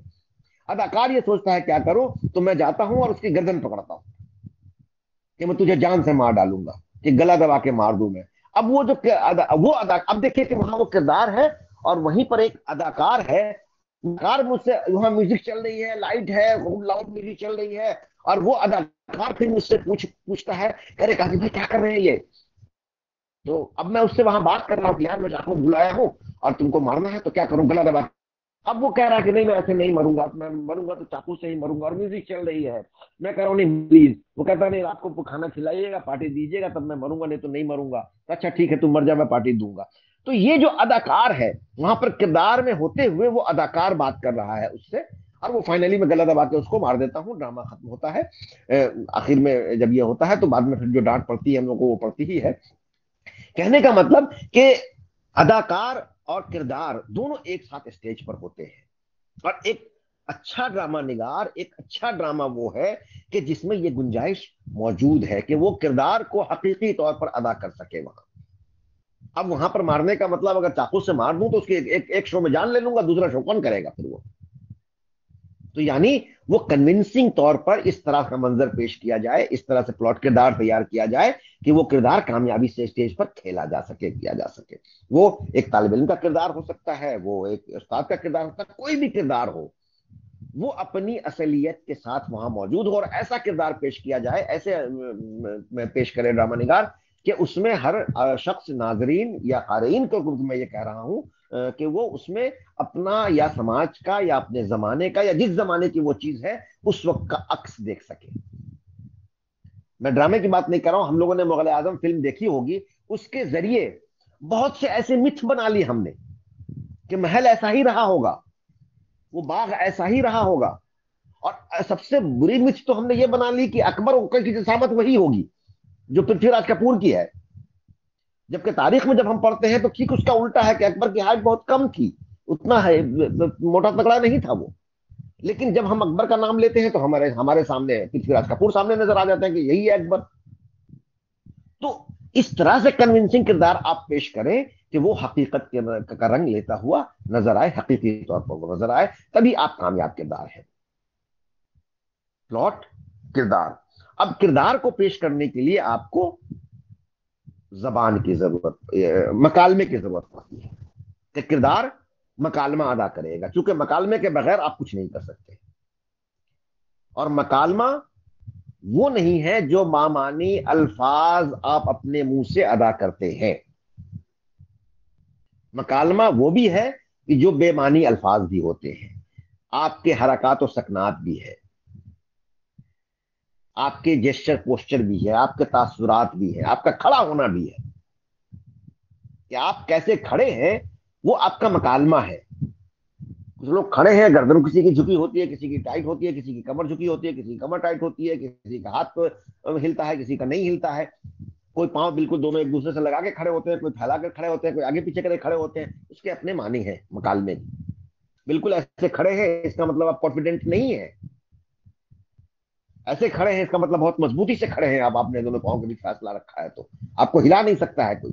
اداکار یہ سوچتا ہے کیا کروں، تو میں جاتا ہوں اور اس کی گردن پکڑتا ہوں کہ میں تجھے جان سے مار ڈالوں گا، کہ گلا دبا کے مار دوں میں. اب وہ جو اب دیکھیے کہ وہاں وہ کردار ہے اور وہیں پر ایک اداکار ہے. اداکار مجھ سے، وہاں میوزک چل رہی ہے، لائٹ ہے، لاؤڈ میوزک چل رہی ہے، اور وہ اداکار پھر مجھ سے پوچھتا ہے، ارے قاسم بھائی کیا کر رہے ہیں یہ. تو اب میں اس سے وہاں بات کر رہا ہوں کہ یار میں آپ کو بلایا ہوں اور تم کو مارنا ہے تو کیا کروں، گلا دبا. اب وہ کہہ رہا ہے کہ نہیں میں ایسے نہیں مروں گا، میں مروں گا تو چاقو سے ہی مروں گا، اور میوزک چل رہی ہے. میں کہہ رہا ہوں نہیں پلیز. وہ کہتا نہیں، رات کو کھانا کھلائیے گا، پارٹی دیجیے گا، تب میں مروں گا، نہیں تو نہیں مروں گا. اچھا ٹھیک ہے تم مر جا، میں پارٹی دوں گا. تو یہ جو اداکار ہے وہاں پر کردار میں ہوتے ہوئے وہ اداکار بات کر رہا ہے اس سے، اور وہ فائنلی میں گلا دبا کے اس کو مار دیتا ہوں. ڈرامہ ختم ہوتا ہے. آخر میں جب یہ ہوتا ہے تو بعد میں پھر جو ڈانٹ پڑتی ہے ہم لوگ کو وہ پڑتی ہی ہے. کہنے کا مطلب کہ اداکار اور کردار دونوں ایک ساتھ اسٹیج پر ہوتے ہیں، اور ایک اچھا ڈرامہ نگار، ایک اچھا ڈرامہ وہ ہے کہ جس میں یہ گنجائش موجود ہے کہ وہ کردار کو حقیقی طور پر ادا کر سکے وہاں. اب وہاں پر مارنے کا مطلب اگر چاقو سے مار دوں تو اس کے ایک شو میں جان لے لوں گا، دوسرا شو کون کرے گا پھر وہ. تو یعنی وہ کنونسنگ طور پر اس طرح کا منظر پیش کیا جائے، اس طرح سے پلاٹ کردار تیار کیا جائے کہ وہ کردار کامیابی سے اسٹیج پر کھیلا جا سکے، کیا جا سکے. وہ ایک طالب علم کا کردار ہو سکتا ہے، وہ ایک استاد کا کردار ہو سکتا ہے، کوئی بھی کردار ہو، وہ اپنی اصلیت کے ساتھ وہاں موجود ہو، اور ایسا کردار پیش کیا جائے، ایسے میں پیش کرے ڈرامہ نگار کہ اس میں ہر شخص، ناظرین یا قارئین کو میں یہ کہہ رہا ہوں کہ وہ اس میں اپنا یا سماج کا یا اپنے زمانے کا یا جس زمانے کی وہ چیز ہے اس وقت کا عکس دیکھ سکے. میں ڈرامے کی بات نہیں کر رہا ہوں، ہم لوگوں نے مغل اعظم فلم دیکھی ہوگی، اس کے ذریعے بہت سے ایسے متھ بنا لی ہم نے کہ محل ایسا ہی رہا ہوگا، وہ باغ ایسا ہی رہا ہوگا. اور سب سے بری متھ تو ہم نے یہ بنا لی کہ اکبر کی جسامت وہی ہوگی جو پرتھوی راج کپور کی ہے، جبکہ تاریخ میں جب ہم پڑھتے ہیں تو ٹھیک اس کا الٹا ہے کہ اکبر کی ہائٹ بہت کم تھی، اتنا ہے موٹا تکڑا نہیں تھا وہ. لیکن جب ہم اکبر کا نام لیتے ہیں تو ہمارے سامنے پرتھوی راج کپور سامنے نظر آ جاتے ہیں کہ یہی ہے اکبر. تو اس طرح سے کنونسنگ کردار آپ پیش کریں کہ وہ حقیقت کا رنگ لیتا ہوا نظر آئے، حقیقی طور پر وہ نظر آئے، تبھی آپ کامیاب کردار ہیں. پلاٹ، کردار. اب کردار کو پیش کرنے کے لیے آپ کو زبان کی ضرورت، مکالمے کی ضرورت پڑتی ہے کہ کردار مکالمہ ادا کرے گا، کیونکہ مکالمے کے بغیر آپ کچھ نہیں کر سکتے. اور مکالمہ وہ نہیں ہے جو مامانی الفاظ آپ اپنے منہ سے ادا کرتے ہیں. مکالمہ وہ بھی ہے کہ جو بے معنی الفاظ بھی ہوتے ہیں، آپ کے حرکات و سکنات بھی ہے، آپ کے جیسچر پوسچر بھی ہے، آپ کے تاثرات بھی ہے، آپ کا کھڑا ہونا بھی ہے، کہ آپ کیسے کھڑے ہیں وہ آپ کا مکالمہ ہے. کچھ لوگ کھڑے ہیں، گردن کسی کی جھکی ہوتی ہے، کسی کی ٹائٹ ہوتی ہے، کسی کی کمر جھکی ہوتی ہے، کسی کی کمر ٹائٹ ہوتی ہے، کسی کا ہاتھ ہلتا ہے، کسی کا نہیں ہلتا ہے. کوئی پاؤں بالکل دونوں ایک دوسرے سے لگا کے کھڑے ہوتے ہیں، کوئی پھیلا کے کھڑے ہوتے ہیں، کوئی آگے پیچھے کرے کھڑے ہوتے ہیں. اس کے اپنے معنی ہیں مکالمے. بالکل ایسے کھڑے ہیں اس کا مطلب آپ کانفیڈنٹ نہیں ہے، ایسے کھڑے ہیں اس کا مطلب بہت مضبوطی سے کھڑے ہیں آپ نے دونوں پاؤں کے بیچ فاصلہ رکھا ہے تو آپ کو ہلا نہیں سکتا ہے کوئی.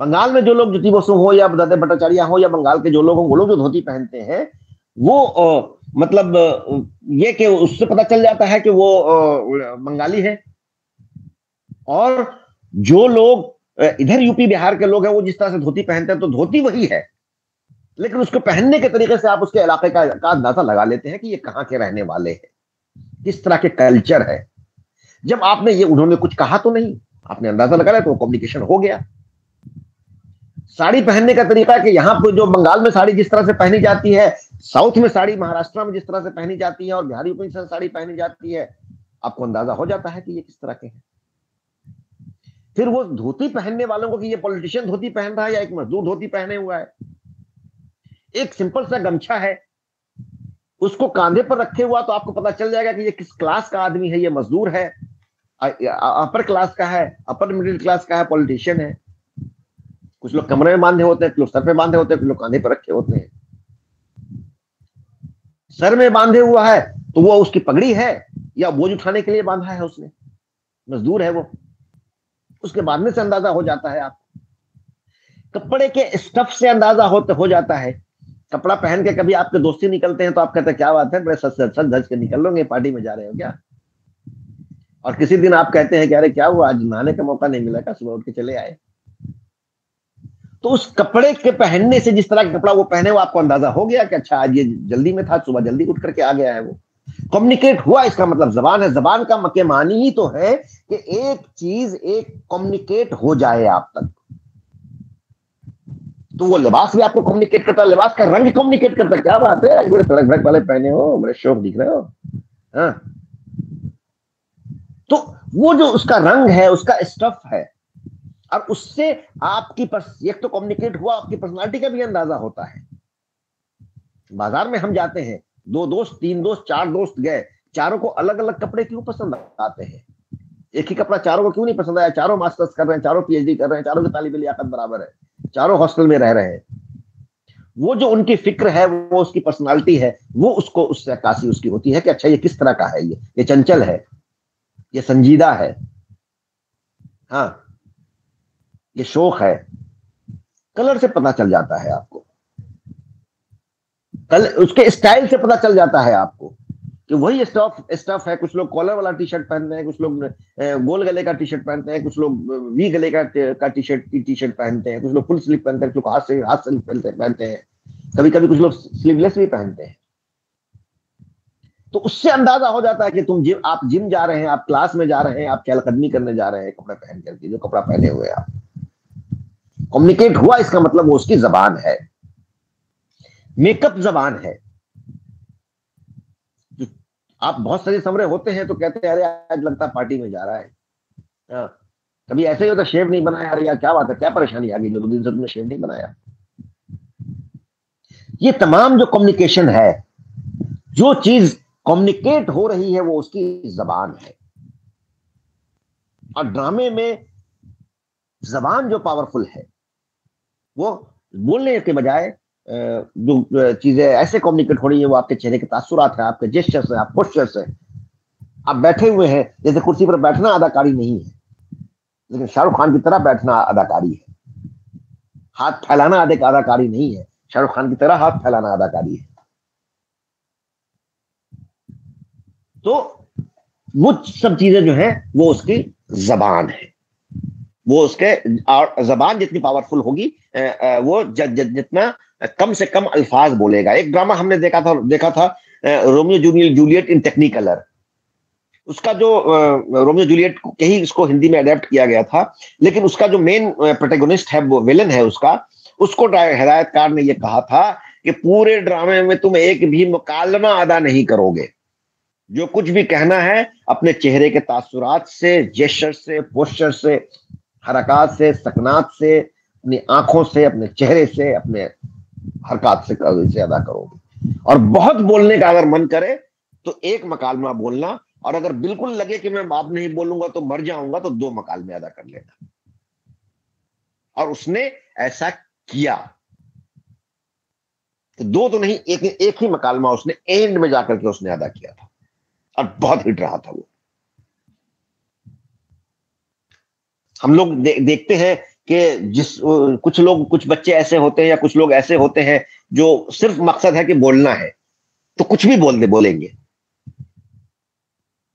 بنگال میں جو لوگ جوتی بسو ہو یا دت بھٹاچاریہ ہو یا بنگال کے جو لوگ ہوں وہ لوگ جو دھوتی پہنتے ہیں وہ مطلب یہ کہ اس سے پتہ چل جاتا ہے کہ وہ بنگالی ہے. اور جو لوگ ادھر یو پی بہار کے لوگ ہیں وہ جس طرح سے دھوتی پہنتے ہیں تو دھوتی وہی ہے, لیکن اس کو پہننے کے طریقے سے آپ اس کے علاقے کا اندازہ لگا لیتے ہیں کہ یہ کہاں کے رہنے والے ہیں, کس طرح کے کلچر ہے. جب آپ نے انہوں نے کچھ کہا تو نہیں, آپ نے اندازہ لگا لیا تو کمیونیکیشن ہو گیا. ساڑی پہننے کا طریقہ کہ یہاں پہ جو بنگال میں ساڑی جس طرح سے پہنی جاتی ہے, ساؤتھ میں ساڑی مہاراشٹر میں جس طرح سے پہنی جاتی ہے اور بہاری میں ساڑی پہنی جاتی ہے, آپ کو اندازہ ہو جاتا ہے کہ یہ کس طرح کے ہیں. پھر وہ دھوتی پہننے والوں کو کہ یہ پولیٹیشین دھوتی پہن رہا ہے یا ایک مزدور دھوتی پہنے ہوا ہے. ایک سمپل سا گمچھا ہے, اس کو کاندھے پر رکھے ہوا تو آپ کو پتا چل جائے گا کہ یہ کس کلاس کا آدمی ہے, یہ مزدور ہے, اپر کلاس کا ہے, اپر مڈل کلاس کا ہے, پولیٹیشین ہے. کچھ لوگ کمرے میں باندھے ہوتے ہیں, کچھ لوگ سر پہ باندھے ہوتے ہیں, کچھ لوگ کاندھے پر رکھے ہوتے ہیں. سر میں باندھے ہوا ہے تو وہ اس کی پگڑی ہے یا بوجھ اٹھانے کے لیے باندھا ہے اس نے, مزدور ہے وہ. اس کے باندھنے سے اندازہ ہو جاتا ہے. آپ کپڑے کے اسٹف سے اندازہ ہو جاتا ہے. کپڑا پہن کے کبھی آپ کے دوستی نکلتے ہیں تو آپ کہتے ہیں کیا بات ہے, بڑے سج دھج کے نکل لو گے, پارٹی میں جا رہے ہو کیا. اور کسی دن آپ کہتے ہیں کہ ارے کیا ہوا, آج نہانے کا موقع نہیں ملا, کا صبح اٹھ کے چلے آئے. تو اس کپڑے کے پہننے سے, جس طرح کا کپڑا وہ پہنے, وہ آپ کو اندازہ ہو گیا کہ اچھا آج یہ جلدی میں تھا, صبح جلدی اٹھ کر کے آ گیا ہے. وہ کمیونیکیٹ ہوا, اس کا مطلب زبان ہے. زبان کا معنی ہی تو ہے کہ ایک چیز ایک کمیونیکیٹ ہو جائے آپ تک. تو وہ لباس بھی آپ کو کمیونیکیٹ کرتا ہے, لباس کا رنگ کمیونیکیٹ کرتا ہے. کیا بات ہے, بڑے سڑک بھڑک والے پہنے ہو, بڑے شوق دکھ رہے ہو. ہاں, تو وہ جو اس کا رنگ ہے, اس کا اسٹف ہے, اور اس سے آپ کی ایک تو کمیونیکیٹ ہوا, آپ کی پرسنالٹی کا بھی اندازہ ہوتا ہے. بازار میں ہم جاتے ہیں, 2 دوست 3 دوست 4 دوست گئے, چاروں کو الگ الگ کپڑے کیوں پسند آتے ہیں؟ ایک ہی کپڑا چاروں کو کیوں نہیں پسند آیا؟ چاروں ماسٹرز کر رہے ہیں, چاروں پی ایچ ڈی کر رہے ہیں, چاروں کی تعلیب لیاقت برابر ہے, چاروں ہاسٹل میں رہ رہے ہیں. وہ جو ان کی فکر ہے, وہ اس کی پرسنالٹی ہے, وہ اس کو اس سے عکاسی اس کی ہوتی ہے کہ اچھا یہ کس طرح کا ہے, یہ چنچل ہے, یہ سنجیدہ ہے, ہاں یہ شوق ہے. کلر سے پتا چل جاتا ہے آپ کو, اس کے اسٹائل سے پتا چل جاتا ہے آپ کو کہ وہی اسٹف ہے. کچھ لوگ کالر والا ٹی شرٹ پہنتے ہیں, کچھ لوگ گول گلے کا ٹی شرٹ پہنتے ہیں, کچھ لوگ وی گلے کا ٹی شرٹ پہنتے ہیں, کچھ لوگ فل سلیو پہنتے ہیں, کچھ لوگ ہاتھ سے پہنتے ہیں, کبھی کبھی کچھ لوگ سلیو لیس بھی پہنتے ہیں. تو اس سے اندازہ ہو جاتا ہے کہ آپ جم جا رہے ہیں, آپ کلاس میں جا رہے ہیں, آپ چہل قدمی کرنے جا رہے ہیں کپڑے پہن کر کے, جو کپڑا پہنے ہوئے آپ. کمیونیکیٹ ہوا, اس کا مطلب وہ اس کی زبان ہے. میک اپ زبان ہے. آپ بہت سارے سمرے ہوتے ہیں تو کہتے ہیں ارے آج لگتا پارٹی میں جا رہا ہے. کبھی ایسے ہی ہوتا شیو نہیں بنایا, ارے یار کیا بات ہے, کیا پریشانی آ گئی, 2 دن سے تم نے شیو نہیں بنایا. یہ تمام جو کمیونیکیشن ہے, جو چیز کمیونیکیٹ ہو رہی ہے, وہ اس کی زبان ہے. اور ڈرامے میں زبان جو پاورفل ہے, وہ بولنے کے بجائے جو چیزیں ایسے کمیونیکیٹ ہو رہی ہیں, وہ آپ کے چہرے کے تاثرات ہیں, آپ کے جیسچرز ہیں, آپ پوسچرز ہیں. آپ بیٹھے ہوئے ہیں, جیسے کرسی پر بیٹھنا اداکاری نہیں ہے, لیکن شاہ رخ خان کی طرح بیٹھنا اداکاری ہے. ہاتھ پھیلانا اداکاری نہیں ہے, شاہ رخ خان کی طرح ہاتھ پھیلانا اداکاری ہے. تو وہ سب چیزیں جو ہیں وہ اس کی زبان ہے. وہ اس کے زبان جتنی پاورفل ہوگی, وہ جتنا کم سے کم الفاظ بولے گا. ایک ڈرامہ ہم نے دیکھا تھا رومیو جولیٹ ان ٹیکنیکلر. اس کا جو رومیو جولیٹ کہیں اس کو ہندی میں اڈیپٹ کیا گیا تھا, لیکن اس کا جو مین پروٹیگونسٹ ہے, وہ ویلن ہے اس کو ہدایت کار نے یہ کہا تھا کہ پورے ڈرامے میں تم ایک بھی مکالمہ ادا نہیں کرو گے. جو کچھ بھی کہنا ہے اپنے چہرے کے تاثرات سے, جیسچر سے, پوسچر سے, حرکات سے, سکنات سے, اپنی آنکھوں سے, اپنے چہرے سے, اپنے حرکات سے ادا کرو گے. اور بہت بولنے کا اگر من کرے تو ایک مکالمہ بولنا, اور اگر بالکل لگے کہ میں اب نہیں بولوں گا تو مر جاؤں گا تو 2 مکالمے ادا کر لینا. اور اس نے ایسا کیا. 2 تو نہیں, ایک ہی مکالمہ اس نے اینڈ میں جا کر کے اس نے ادا کیا تھا, اور بہت ہٹ رہا تھا وہ. ہم لوگ دیکھتے ہیں کہ کچھ بچے ایسے ہوتے ہیں یا کچھ لوگ ایسے ہوتے ہیں جو صرف مقصد ہے کہ بولنا ہے تو کچھ بھی بولیں گے.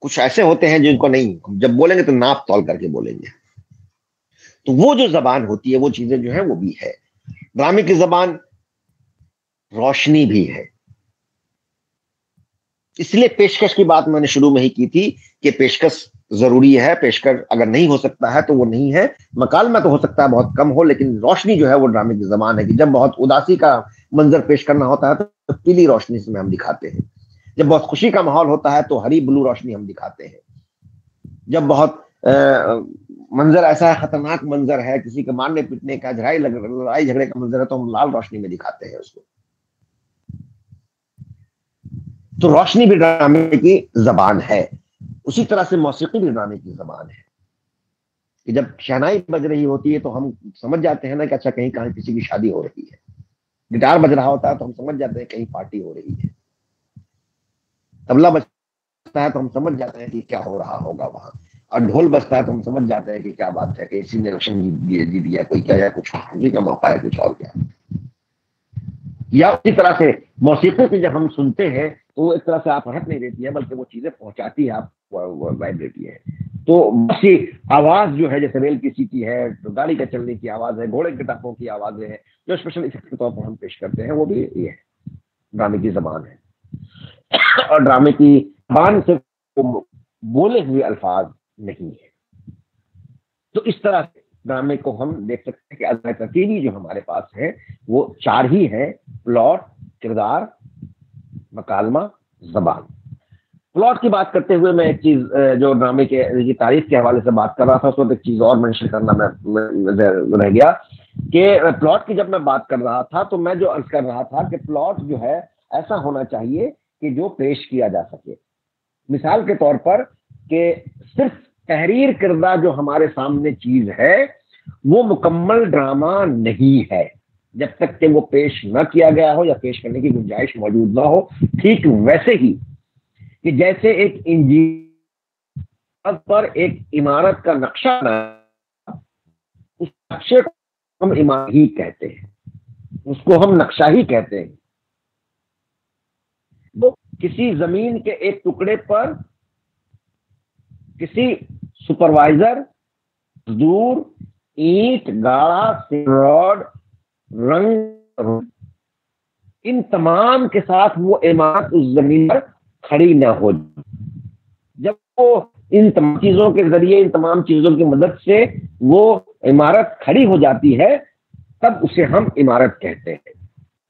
کچھ ایسے ہوتے ہیں جن کو نہیں، جب بولیں گے تو ناپ تول کر کے بولیں گے. تو وہ جو زبان ہوتی ہے، وہ چیزیں جو ہیں وہ بھی ہے. ڈرامے کی زبان روشنی بھی ہے. اس لیے پیشکش کی بات میں نے شروع میں ہی کی تھی کہ پیشکش ضروری ہے. پیشکش اگر نہیں ہو سکتا ہے تو وہ نہیں ہے. مکالمہ تو ہو سکتا ہے بہت کم ہو، لیکن روشنی جو ہے وہ ڈرامے کی زبان ہے. کہ جب بہت اداسی کا منظر پیش کرنا ہوتا ہے تو پیلی روشنی سے ہم دکھاتے ہیں. جب بہت خوشی کا ماحول ہوتا ہے تو ہری بلو روشنی ہم دکھاتے ہیں. جب بہت منظر ایسا ہے، خطرناک منظر ہے، کسی کے مارنے پیٹنے کا، لڑائی جھگڑے کا منظر ہے، تو ہم لال روشنی میں دکھاتے ہیں اس کو. تو روشنی بھی ڈرامے کی زبان ہے. اسی طرح سے موسیقی بھی ڈرامے کی زبان ہے. کہ جب شہنائی بج رہی ہوتی ہے تو ہم سمجھ جاتے ہیں نا کہ اچھا کہیں کہاں کسی کی شادی ہو رہی ہے. گٹار بج رہا ہوتا ہے تو ہم سمجھ جاتے ہیں کہیں پارٹی ہو رہی ہے. طبلہ بجتا ہے تو ہم سمجھ جاتے ہیں کہ کیا ہو رہا ہوگا وہاں. اور ڈھول بجتا ہے تو ہم سمجھ جاتے ہیں کہ کیا بات ہے، کہ اسی نے الیکشن جیت دیا، کوئی کیا ہے، کچھ خوشی کا موقع ہے، کچھ اور کیا. یا اسی طرح سے موسیقی کی جب ہم سنتے ہیں تو وہ ایک طرح سے آپ ہٹ نہیں دیتی ہے، بلکہ وہ چیزیں پہنچاتی ہے، آپ وائبریٹی ہے. تو بس آواز جو ہے، جیسے ریل کی سیٹی ہے، گاڑی کے چلنے کی آواز ہے، گھوڑے کے ٹپوں کی آوازیں ہیں، جو اسپیشل افیکٹ کے طور پر ہم پیش کرتے ہیں، وہ بھی یہ ہے، ڈرامے کی زبان ہے. اور ڈرامے کی زبان صرف بولے ہوئے الفاظ نہیں ہے. تو اس طرح سے ڈرامے کو ہم دیکھ سکتے ہیں کہ ادائے ترکیبی جو ہمارے پاس ہے وہ 4 ہی ہیں: پلاٹ، کردار، مکالمہ، زبان. پلاٹ کی بات کرتے ہوئے میں ایک چیز جو ڈرامے کی تاریخ کے حوالے سے بات کر رہا تھا، اس وقت ایک چیز اور مینشن کرنا میں رہ گیا کہ پلاٹ کی جب میں بات کر رہا تھا تو میں جو عرض کر رہا تھا کہ پلاٹ جو ہے ایسا ہونا چاہیے کہ جو پیش کیا جا سکے. مثال کے طور پر کہ صرف تحریر کردہ جو ہمارے سامنے چیز ہے وہ مکمل ڈرامہ نہیں ہے جب تک کہ وہ پیش نہ کیا گیا ہو یا پیش کرنے کی گنجائش موجود نہ ہو. ٹھیک ویسے ہی کہ جیسے ایک انجینئر پر ایک عمارت کا نقشہ بنا، اس نقشے کو ہم عمارت ہی کہتے ہیں، اس کو ہم نقشہ ہی کہتے ہیں. وہ کسی زمین کے ایک ٹکڑے پر کسی سپروائزر، مزدور، اینٹ، گاڑا، راڈ، رنگ، ان تمام کے ساتھ وہ عمارت اس زمین پر کھڑی نہ ہو. جب وہ ان تمام چیزوں کے ذریعے، ان تمام چیزوں کی مدد سے وہ عمارت کھڑی ہو جاتی ہے، تب اسے ہم عمارت کہتے ہیں.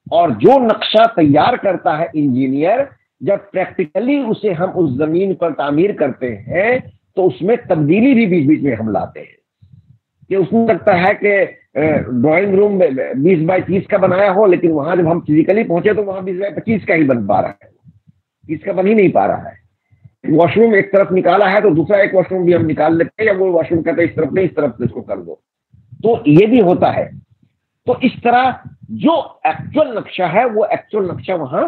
اور جو نقشہ تیار کرتا ہے انجینئر، جب پریکٹیکلی اسے ہم اس زمین پر تعمیر کرتے ہیں تو اس میں تبدیلی بھی بیچ بیچ میں ہم لاتے ہیں. کہ اس میں لگتا ہے کہ ڈرائنگ روم 20x30 کا بنایا ہو، لیکن وہاں جب ہم فزیکلی پہنچے تو وہاں 20x25 کا ہی بن پا رہا ہے، 30 کا بن ہی نہیں پا رہا ہے. واش روم ایک طرف نکالا ہے تو دوسرا ایک واش روم بھی ہم نکال لیتے ہیں، یا وہ واش روم کہتے ہیں اس طرف نہیں، اس طرف اس کو کر دو. تو یہ بھی ہوتا ہے. تو اس طرح جو ایکچوئل نقشہ ہے وہ ایکچوئل نقشہ وہاں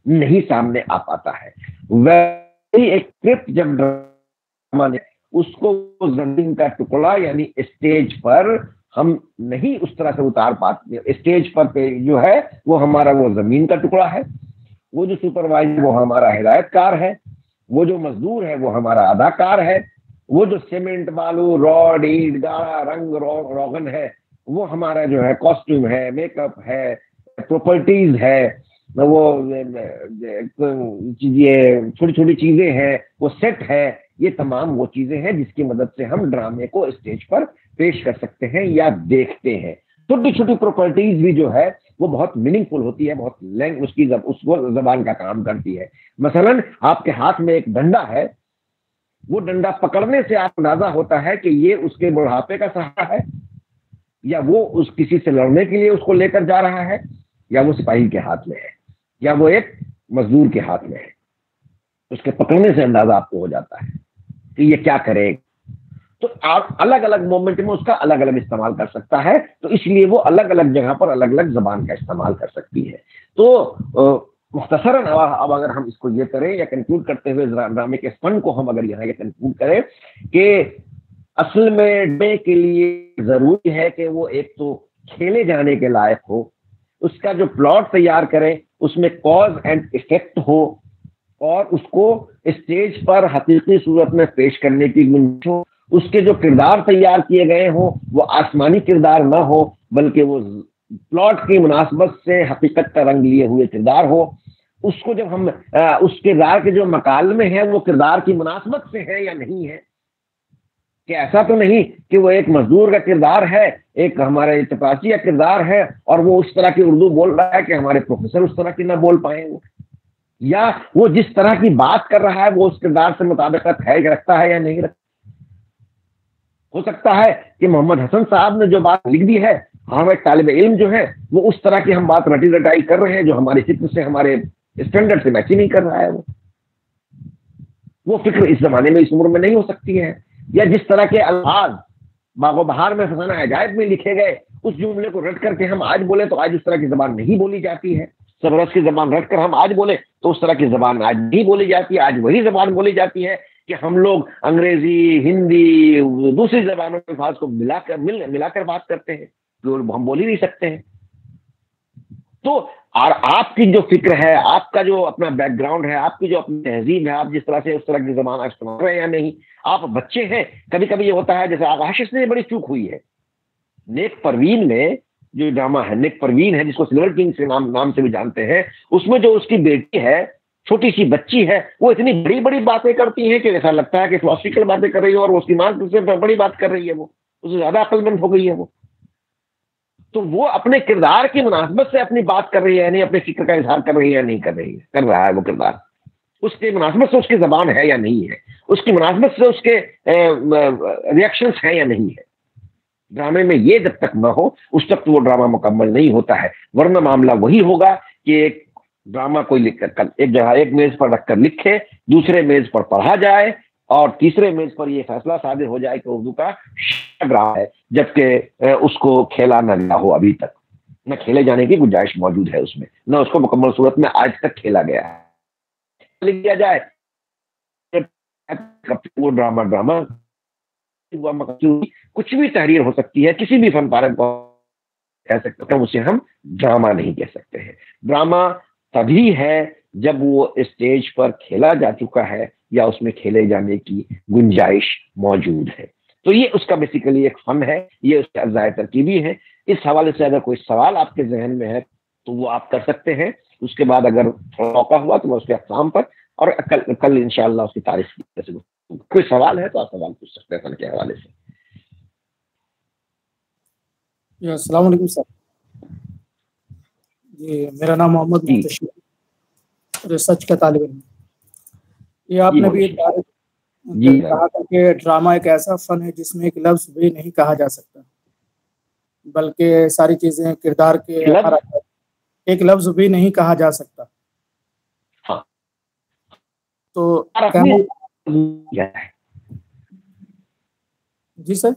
نہیں سامنے آ پاتا ہے. ویسے ایک اسکرپٹ جب ڈرامہ نے اس کو زمین کا ٹکڑا یعنی اسٹیج پر ہم نہیں اس طرح سے اتار پاتے. اسٹیج پر جو ہے وہ ہمارا وہ زمین کا ٹکڑا ہے، وہ جو سپروائزر وہ ہمارا ہدایت کار ہے، وہ جو مزدور ہے وہ ہمارا اداکار ہے، وہ جو سیمنٹ، بالو، راڈ، اینٹ، گاڑا، رنگ روغن ہے وہ ہمارا جو ہے کاسٹیوم ہے، میک اپ ہے، پراپرٹیز ہے، وہ یہ چھوٹی چھوٹی چیزیں ہیں، وہ سیٹ ہے. یہ تمام وہ چیزیں ہیں جس کی مدد سے ہم ڈرامے کو اسٹیج پر پیش کر سکتے ہیں یا دیکھتے ہیں. چھوٹی چھوٹی پراپرٹیز بھی جو ہے وہ بہت میننگ فل ہوتی ہے، بہت اس کو زبان کا کام کرتی ہے. مثلا آپ کے ہاتھ میں ایک ڈنڈا ہے، وہ ڈنڈا پکڑنے سے آپ اندازہ ہوتا ہے کہ یہ اس کے بڑھاپے کا سہارا ہے، یا وہ اس کسی سے لڑنے کے لیے اس کو لے کر جا رہا ہے، یا وہ سپاہی کے ہاتھ میں ہے، یا وہ ایک مزدور کے ہاتھ میں ہے. اس کے پکڑنے سے اندازہ آپ کو ہو جاتا ہے کہ یہ کیا کرے. تو آپ الگ الگ مومنٹ میں اس کا الگ الگ استعمال کر سکتا ہے. تو اس لیے وہ الگ الگ جگہ پر الگ الگ زبان کا استعمال کر سکتی ہے. تو مختصراً اب اگر ہم اس کو یہ کریں یا کنکلوڈ کرتے ہوئے ڈرامے کے فن کو ہم اگر یہاں یہ کنکلوڈ کریں کہ اصل میں ڈرامے کے لیے ضروری ہے کہ وہ ایک تو کھیلے جانے کے لائق ہو، اس کا جو پلاٹ تیار کرے اس میں کاز اینڈ ایفیکٹ ہو، اور اس کو اسٹیج پر حقیقی صورت میں پیش کرنے کی گنجائش ہو، اس کے جو کردار تیار کیے گئے ہوں وہ آسمانی کردار نہ ہو بلکہ وہ پلاٹ کی مناسبت سے حقیقت کا رنگ لیے ہوئے کردار ہو۔ اس کو جب ہم اس کردار کے جو مکالمے ہیں وہ کردار کی مناسبت سے ہے یا نہیں ہے، کہ ایسا تو نہیں کہ وہ ایک مزدور کا کردار ہے، ایک ہمارے چپراسی کا کردار ہے اور وہ اس طرح کی اردو بول رہا ہے کہ ہمارے پروفیسر اس طرح کی نہ بول پائیں وہ، یا وہ جس طرح کی بات کر رہا ہے وہ اس کردار سے مطابقت ہے رکھتا ہے یا نہیں رکھتا۔ ہو سکتا ہے کہ محمد حسن صاحب نے جو بات لکھ دی ہے، ہمارے طالب علم جو ہے وہ اس طرح کی ہم بات رٹی رٹائی کر رہے ہیں جو ہماری فکر سے، ہمارے اسٹینڈرڈ سے میچ ہی نہیں کر رہا ہے، وہ فکر اس زمانے میں، اس عمر میں نہیں ہو سکتی ہے۔ یا جس طرح کے الفاظ باغ و بہار میں فسانہ عجائب میں لکھے گئے، اس جملے کو رٹ کر کے ہم آج بولیں تو آج اس طرح کی زبان نہیں بولی جاتی ہے، سبرس کی زبان رٹ کر ہم آج بولیں تو اس طرح کی زبان آج نہیں بولی جاتی ہے، آج وہی زبان بولی جاتی ہے کہ ہم لوگ انگریزی، ہندی، دوسری زبانوں کے الفاظ کو ملا کر بات کرتے ہیں جو ہم بول ہی نہیں سکتے ہیں۔ تو اور آپ کی جو فکر ہے، آپ کا جو اپنا بیک گراؤنڈ ہے، آپ کی جو اپنی تہذیب ہے، آپ جس طرح سے اس طرح کی زبان استعمال کر رہے ہیں یا نہیں، آپ بچے ہیں، کبھی کبھی یہ ہوتا ہے جیسے آغاشش نے بڑی چوک ہوئی ہے نیک پروین میں، جو ڈرامہ ہے نیک پروین ہے جس کو سلور کنگ سے نام سے بھی جانتے ہیں، اس میں جو اس کی بیٹی ہے، چھوٹی سی بچی ہے، وہ اتنی بڑی بڑی باتیں کرتی ہیں کہ ایسا لگتا ہے کہ فلاسفیکل باتیں کر رہی ہے، اور اس کی ماں سے بڑی بات کر رہی ہے، وہ اس سے زیادہ عقل مند ہو گئی ہے وہ۔ تو وہ اپنے کردار کی مناسبت سے اپنی بات کر رہی ہے، نہیں اپنے فکر کا اظہار کر رہی ہے یا نہیں کر رہی ہے، کر رہا ہے وہ کردار، اس کی مناسبت سے اس کی زبان ہے یا نہیں ہے، اس کی مناسبت سے اس کے ریئیکشنز ہیں یا نہیں ہے۔ ڈرامے میں یہ جب تک نہ ہو اس تک وہ ڈرامہ مکمل نہیں ہوتا ہے، ورنہ معاملہ وہی ہوگا کہ ایک ڈرامہ کوئی لکھ کر ایک جگہ ایک میز پر رکھ کر لکھے، دوسرے میز پر پڑھا جائے، اور تیسرے میز پر یہ فیصلہ صادر ہو جائے کہ اردو کا ڈرامہ ہے، جبکہ اس کو کھیلا نہ گیا ہو، ابھی تک نہ کھیلے جانے کی گنجائش موجود ہے اس میں، نہ اس کو مکمل صورت میں آج تک کھیلا گیا ہے۔ لکھ دیا جائے وہ ڈرامہ کچھ بھی تحریر ہو سکتی ہے، کسی بھی فن پارے کو کہہ سکتے ہیں، اسے ہم ڈرامہ نہیں کہہ سکتے ہیں۔ ڈرامہ تبھی ہے جب وہ اسٹیج پر کھیلا جا چکا ہے یا اس میں کھیلے جانے کی گنجائش موجود ہے۔ تو یہ اس کا بیسیکلی ایک فن ہے، یہ اس کے اجزائے ترکیبی ہے۔ اس حوالے سے اگر کوئی سوال آپ کے ذہن میں ہے تو وہ آپ کر سکتے ہیں، اس کے بعد اگر موقع ہوا تو میں اس کے اقسام پر اور کل انشاءاللہ اس کی تعریف کی۔ کوئی سوال ہے تو آپ سوال پوچھ سکتے ہیں فن کے حوالے سے۔ السلام علیکم سر، جی میرا نام محمد محتشم، ریسرچ کا طالب علم۔ یہ آپ نے بھی کہا تھا کہ ڈرامہ ایک ایسا فن ہے جس میں ایک لفظ بھی نہیں کہا جا سکتا، بلکہ ساری چیزیں کردار کے ایک لفظ بھی نہیں کہا جا سکتا۔ تو جی سر،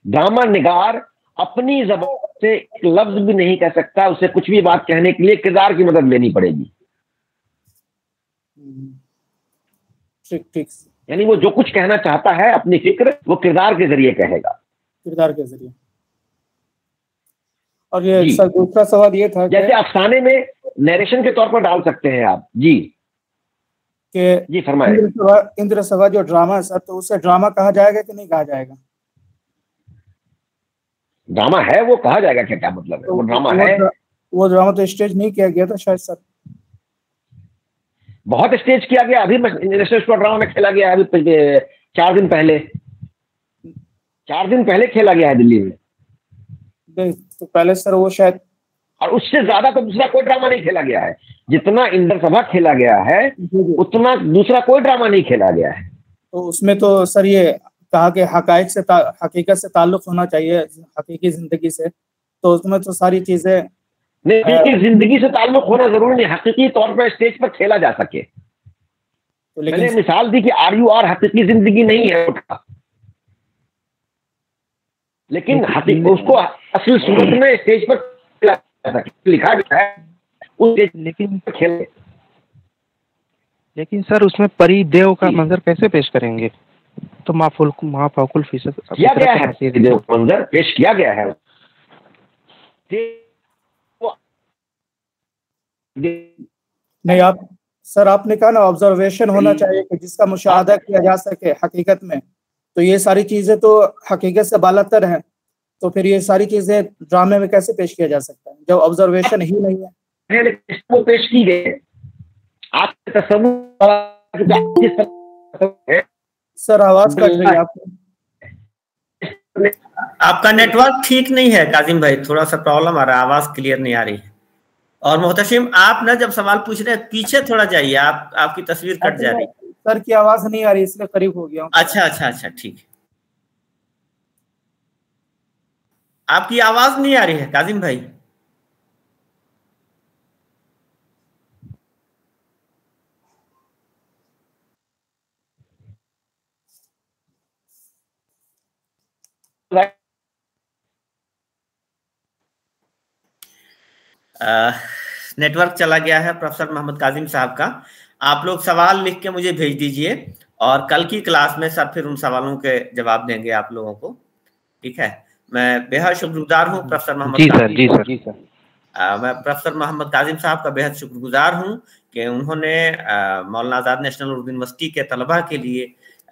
ڈرامہ نگار اپنی زبان سے ایک لفظ بھی نہیں کہہ سکتا، اسے کچھ بھی بات کہنے کے لیے کردار کی مدد لینی پڑے گی۔ ٹھیک، یعنی وہ جو کچھ کہنا چاہتا ہے اپنی فکر وہ کردار کے ذریعے کہے گا، کردار کے ذریعے۔ اور یہ سر دوسرا سوال یہ تھا جیسے افسانے میں نیریشن کے طور پر ڈال سکتے ہیں آپ۔ جی کہ فرمائیں۔ اندر سبھا جو ڈرامہ ہے سر، تو اسے ڈرامہ کہا جائے گا کہ نہیں کہا جائے گا؟ ڈرامہ ہے وہ کہا جائے گا، کیا مطلب ہے؟ وہ ڈرامہ ہے، وہ ڈرامہ تو اسٹیج نہیں کیا گیا تھا شاید سر؟ بہت اسٹیج کیا گیا، ابھی ڈرامہ میں کھیلا گیا ہے، ابھی 4 دن پہلے کھیلا گیا ہے دلی میں۔ تو پہلے سر وہ شاید، اور اس سے زیادہ تو دوسرا کوئی ڈرامہ نہیں کھیلا گیا ہے، جتنا اندر سبھا کھیلا گیا ہے اتنا دوسرا کوئی ڈرامہ نہیں کھیلا گیا ہے۔ تو اس میں تو سر یہ کہا کہ حقیقت سے تعلق ہونا چاہیے، حقیقی زندگی سے، تو اس میں تو ساری چیزیں نہیں، زندگی سے تعلق ہونا ضروری نہیں، حقیقی طور پر اسٹیج پر کھیلا جا سکے۔ میں نے مثال دی کہ RUR حقیقی زندگی نہیں ہے، لیکن اس کو اصل صورت میں اسٹیج پر لکھا گیا ہے، لیکن لیکن سر اس میں پری دیو کا منظر کیسے پیش کریں گے؟ تو مافوق الفطرت کیا گیا ہے، دیو کا منظر پیش کیا گیا ہے. نہیں آپ سر آپ نے کہا نا آبزرویشن ہونا چاہیے کہ جس کا مشاہدہ کیا جا سکے حقیقت میں. تو یہ ساری چیزیں تو حقیقت سے بالاتر ہیں، تو پھر یہ ساری چیزیں ڈرامے میں کیسے پیش کیا جا سکتا ہے جب آبزرویشن ہی نہیں ہے؟ وہ پیش کی گئے. آپ کے تصور سر آواز کٹ رہی ہے آپ کو. آپ کا نیٹ ورک ٹھیک نہیں ہے کاظم بھائی، تھوڑا سا پرابلم آ رہا ہے، آواز کلیئر نہیں آ رہی ہے. اور محتشم آپ نا جب سوال پوچھ رہے ہیں پیچھے تھوڑا جائیے، آپ کی تصویر کٹ جا رہی ہے. سر کی آواز نہیں آ رہی اس لیے قریب ہو گیا ہوں. اچھا ٹھیک ہے. آپ کی آواز نہیں آ رہی ہے کاظم بھائی. نیٹ ورک چلا گیا ہے پروفیسر محمد کاظم صاحب کا. آپ لوگ سوال لکھ کے مجھے بھیج دیجئے اور کل کی کلاس میں سر پھر ان سوالوں کے جواب دیں گے آپ لوگوں کو. ٹھیک ہے. میں بہت شکر گزار ہوں پروفیسر محمد جی سر. میں پروفیسر محمد کاظم صاحب کا بہت شکر گزار ہوں کہ انہوں نے مولانا آزاد نیشنل اردو یونیورسٹی کے طلباء کے لیے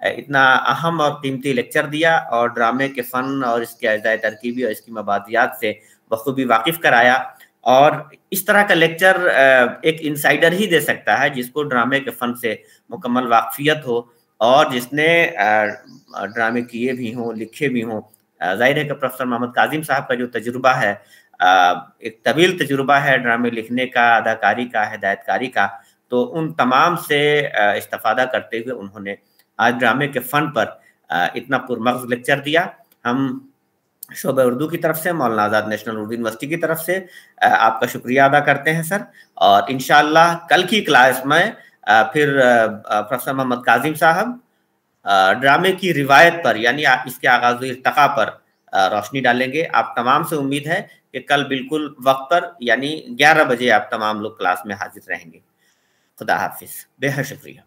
اتنا اہم اور قیمتی لیکچر دیا اور ڈرامے کے فن اور اس کے اجزائے ترکیبی اور اس کی مبادیات سے بخوبی واقف کرایا. اور اس طرح کا لیکچر ایک انسائیڈر ہی دے سکتا ہے جس کو ڈرامے کے فن سے مکمل واقفیت ہو اور جس نے ڈرامے کیے بھی ہوں، لکھے بھی ہوں. ظاہر ہے کہ پروفیسر محمد کاظم صاحب کا جو تجربہ ہے ایک طویل تجربہ ہے ڈرامے لکھنے کا، اداکاری کا، ہدایت کاری کا، تو ان تمام سے استفادہ کرتے ہوئے انہوں نے آج ڈرامے کے فن پر اتنا پرمغز لیکچر دیا. ہم شعبہ اردو کی طرف سے، مولانا آزاد نیشنل اردو یونیورسٹی کی طرف سے آپ کا شکریہ ادا کرتے ہیں سر. اور انشاءاللہ کل کی کلاس میں پھر پروفیسر محمد کاظم صاحب ڈرامے کی روایت پر یعنی اس کے آغاز و ارتقاء پر روشنی ڈالیں گے. آپ تمام سے امید ہے کہ کل بالکل وقت پر یعنی 11 بجے آپ تمام لوگ کلاس میں حاضر رہیں گے. خدا حافظ. بے حد شکریہ.